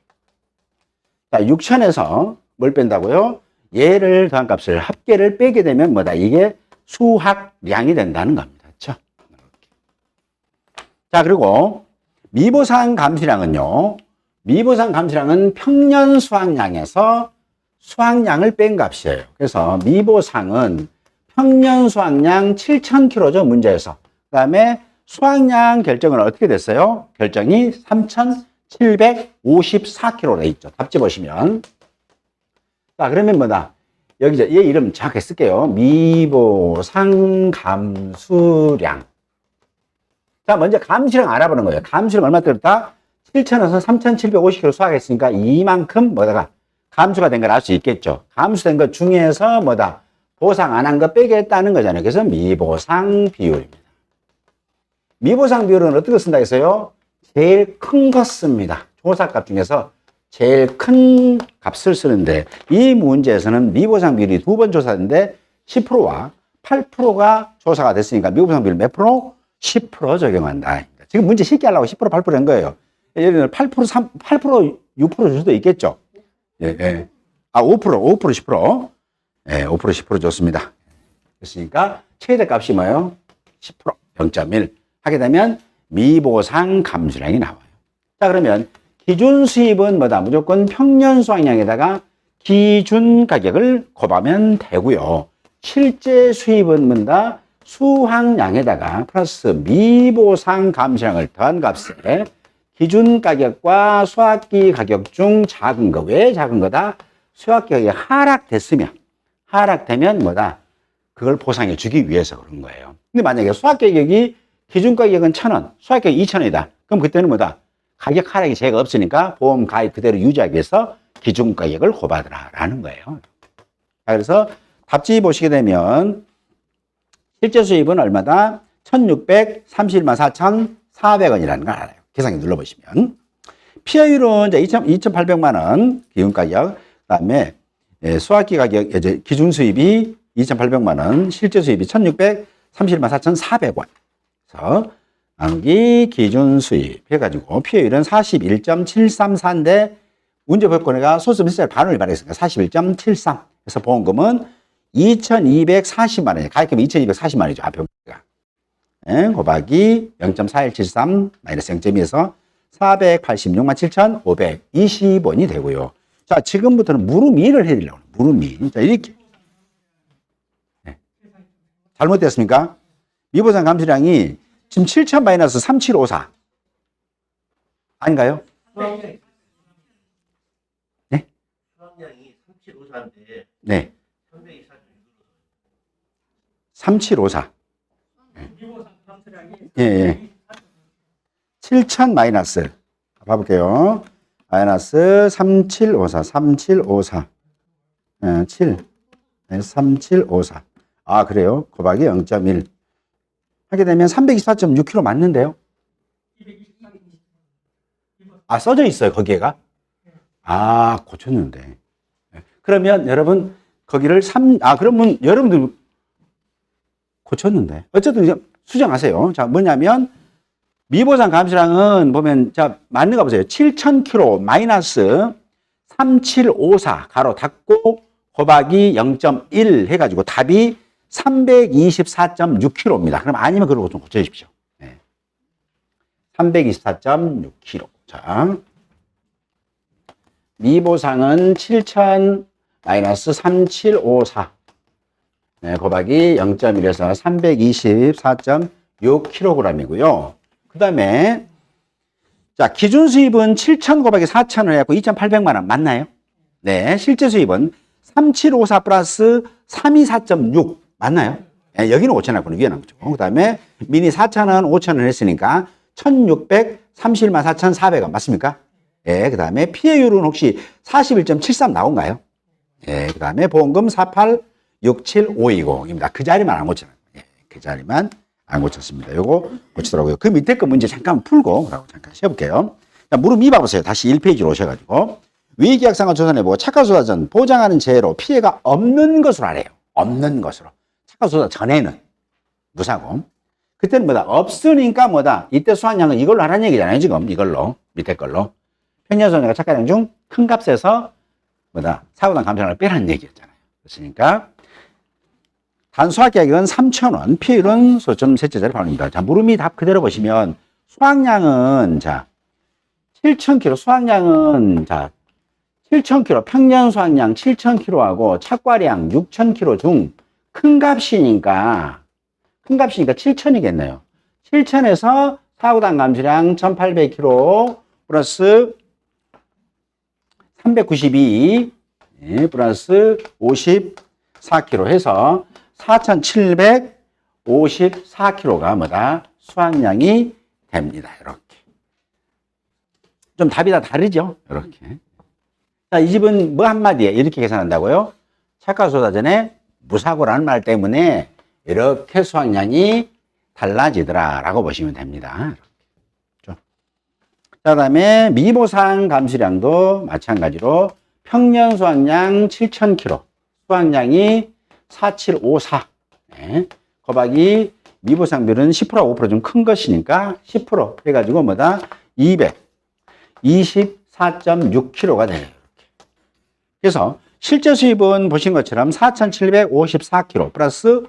자, 6,000에서 뭘 뺀다고요? 얘를 더한 값을 합계를 빼게 되면 뭐다? 이게 수확량이 된다는 겁니다. 그렇죠? 자, 그리고 미보상 감수량은요. 미보상 감수량은 평년 수확량에서 수확량을 뺀 값이에요. 그래서 미보상은 평년 수확량 7,000kg죠. 문제에서. 그 다음에 수확량 결정은 어떻게 됐어요? 결정이 3,754kg로 돼 있죠. 답지 보시면. 자, 그러면 뭐다? 여기 이제 얘 이름 정확하게 쓸게요. 미보상 감수량. 자, 먼저 감수량 알아보는 거예요. 감수량 얼마 들었다? 7,000에서 3,750kg 수확했으니까 이만큼 뭐다가 감수가 된 걸 알 수 있겠죠. 감수된 것 중에서 뭐다? 보상 안 한 거 빼겠다는 거잖아요. 그래서 미보상 비율입니다. 미보상 비율은 어떻게 쓴다 했어요? 제일 큰 거 씁니다. 조사값 중에서 제일 큰 값을 쓰는데 이 문제에서는 미보상 비율이 2번 조사인데 10%와 8%가 조사가 됐으니까 미보상 비율 몇 프로? 10% 적용한다. 지금 문제 쉽게 하려고 10% 8%한 거예요. 예를 들어 8%, 6% 줄 수도 있겠죠. 예, 예. 아, 5%, 10%. 예, 5%, 10% 좋습니다. 그렇으니까 최대 값이 뭐예요? 10%, 0.1 하게 되면 미보상 감수량이 나와요. 자, 그러면 기준 수입은 뭐다? 무조건 평년 수확량에다가 기준 가격을 곱하면 되고요. 실제 수입은 뭐다? 수확량에다가 플러스 미보상 감수량을 더한 값에 기준 가격과 수확기 가격 중 작은 거. 왜 작은 거다? 수확 가격이 하락되면 뭐다? 그걸 보상해 주기 위해서 그런 거예요. 근데 만약에 수확 가격이 기준 가격은 1,000원, 수확 가격이 2,000원이다. 그럼 그때는 뭐다? 가격 하락이 제가 없으니까 보험 가액 그대로 유지하기 위해서 기준 가격을 곱하더라라는 거예요. 자, 그래서 답지 보시게 되면 실제 수입은 얼마다? 1,631만 4,400원이라는 걸 알아요. 계산기 눌러보시면. 피해율은 이제 2,800만 원 기준 가격, 그 다음에 수확기 가격, 이제 기준 수입이 2,800만 원, 실제 수입이 1,631만 4,400원. 그래서 나누기 기준 수입 해가지고 피해율은 41.734인데 문제 볼거니까 소수 비쌀 반을 발행했으니까 41.73. 그래서 보험금은 2,240만 원이에요. 가입금이 2,240만 원이죠. 앞에 문제가. 네, 곱하기 0.4173 마이너스 0.2에서 486만 7,520원이 되고요. 자, 지금부터는 무름이를 해드리려고 합니다. 무름이. 자, 이렇게. 네. 잘못됐습니까? 미보상 감수량이 지금 7,000 마이너스 3754. 아닌가요? 네? 수학량이 3754인데 네. 324. 3754. 예, 예. 7,000 마이너스. 봐볼게요. 마이너스 3754. 3754. 7. 3754. 아, 그래요? 곱하기 0.1. 하게 되면 324.6kg 맞는데요? 아, 써져 있어요, 거기에가? 아, 고쳤는데. 그러면 여러분, 거기를 그러면 여러분들 고쳤는데. 어쨌든 이제 수정하세요. 자, 뭐냐면, 미보상 감수량은 보면, 자, 맞는 거 보세요. 7,000kg 마이너스 3754 가로 닫고 곱하기 0.1 해가지고 답이 324.6kg입니다. 그럼 아니면 그러고 좀 고쳐주십시오. 네. 324.6kg. 자, 미보상은 7,000 마이너스 3754 네, 곱하기 0.1에서 324.6kg이고요. 그 다음에 자, 기준 수입은 7,000 곱하기 4,000을 해갖고 2,800만 원 맞나요? 네, 실제 수입은 3754 플러스 324.6 맞나요? 네, 여기는 5,000원이고 위에 남죠. 그 다음에 미니 4,000원, 5,000원 했으니까 1,631만 4,400원 맞습니까? 예, 그 다음에 피해율은 혹시 41.73 나온가요? 예, 그 다음에 보험금 4867520입니다. 그 자리만 안 고쳐요. 예, 그 자리만 안 고쳤습니다. 요거 고치더라고요. 그 밑에 거 문제 잠깐 풀고, 그러고 잠깐 쉬어볼게요. 자, 무릎 2 봐보세요. 다시 1페이지로 오셔가지고. 위계약상을 조사해보고 착하수사 전 보장하는 재해로 피해가 없는 것으로 하래요. 없는 것으로. 착하수사 전에는 무사고. 그때는 뭐다? 없으니까 뭐다? 이때 수학량은 이걸로 하라는 얘기잖아요. 지금 이걸로. 밑에 걸로. 평년손해가 착가량 중 큰 값에서 뭐다? 사고당 감소량을 빼라는 얘기였잖아요. 그렇으니까 단수학계약은 3,000원, 피해율은 소점 셋째자리 반응입니다. 자, 물음이 답 그대로 보시면 수학량은 자 7,000kg, 수학량은 자 7,000kg, 평년 수학량 7,000kg하고 착과량 6,000kg 중 큰 값이니까 7,000이겠네요. 7,000에서 사고당 감소량 1,800kg 플러스 392 플러스 54kg 해서 4,754kg가 뭐다? 수학량이 됩니다. 이렇게. 좀 답이 다 다르죠? 이렇게. 자, 이 집은 뭐 한마디에 이렇게 계산한다고요? 착과수사 전에 무사고라는 말 때문에 이렇게 수학량이 달라지더라 라고 보시면 됩니다. 자, 그 다음에 미보상 감수량도 마찬가지로 평년 수학량 7,000kg, 수학량이 4754 네. 곱하기 미보상비율은 10%하고 5% 좀 큰 것이니까 10% 해가지고 뭐다? 224.6kg가 돼요. 이렇게. 그래서 실제 수입은 보신 것처럼 4,754kg 플러스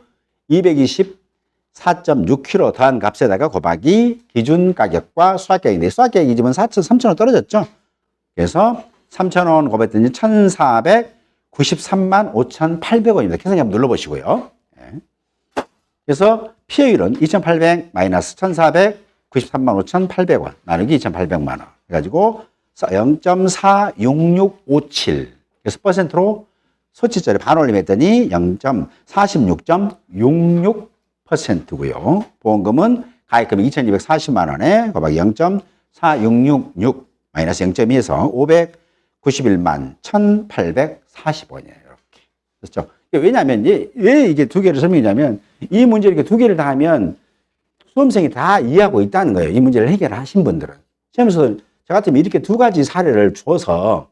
224.6kg 더한 값에다가 곱하기 기준 가격과 수학가격인데 수학가격이 지금 3,000원 떨어졌죠. 그래서 3,000원 곱했더니 1,493만 5,800원입니다. 계산기 한번 눌러보시고요. 네. 그래서 피해율은 2,800 마이너스 1,493만 5,800원 나누기 2,800만 원 해가지고 0.46657 그래서 퍼센트로 소치절에 반올림했더니 0.46.66%고요. 보험금은 가입금이 2,240만 원에 곱하기 0.4666 마이너스 0.2에서 591만 1,840원이에요. 이렇게. 그렇죠? 왜냐하면 왜 이게 두 개를 설명하냐면 이 문제를 이렇게 두 개를 다 하면 수험생이 다 이해하고 있다는 거예요. 이 문제를 해결하신 분들은. 시험에서 저 같으면 이렇게 두 가지 사례를 줘서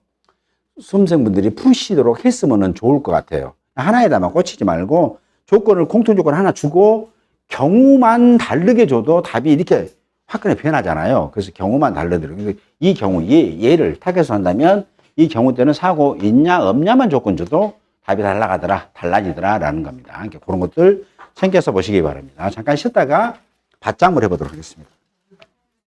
수험생분들이 푸시도록 했으면 좋을 것 같아요. 하나에다만 꽂히지 말고 조건을 공통조건 하나 주고 경우만 다르게 줘도 답이 이렇게 화끈하게 변하잖아요. 그래서 경우만 다르더라고요. 이 경우 얘를 타겟으로 한다면 이 경우 때는 사고 있냐 없냐만 조건 줘도 답이 달라지더라 라는 겁니다. 그런 것들 챙겨서 보시기 바랍니다. 잠깐 쉬었다가 밭장을 해보도록 하겠습니다.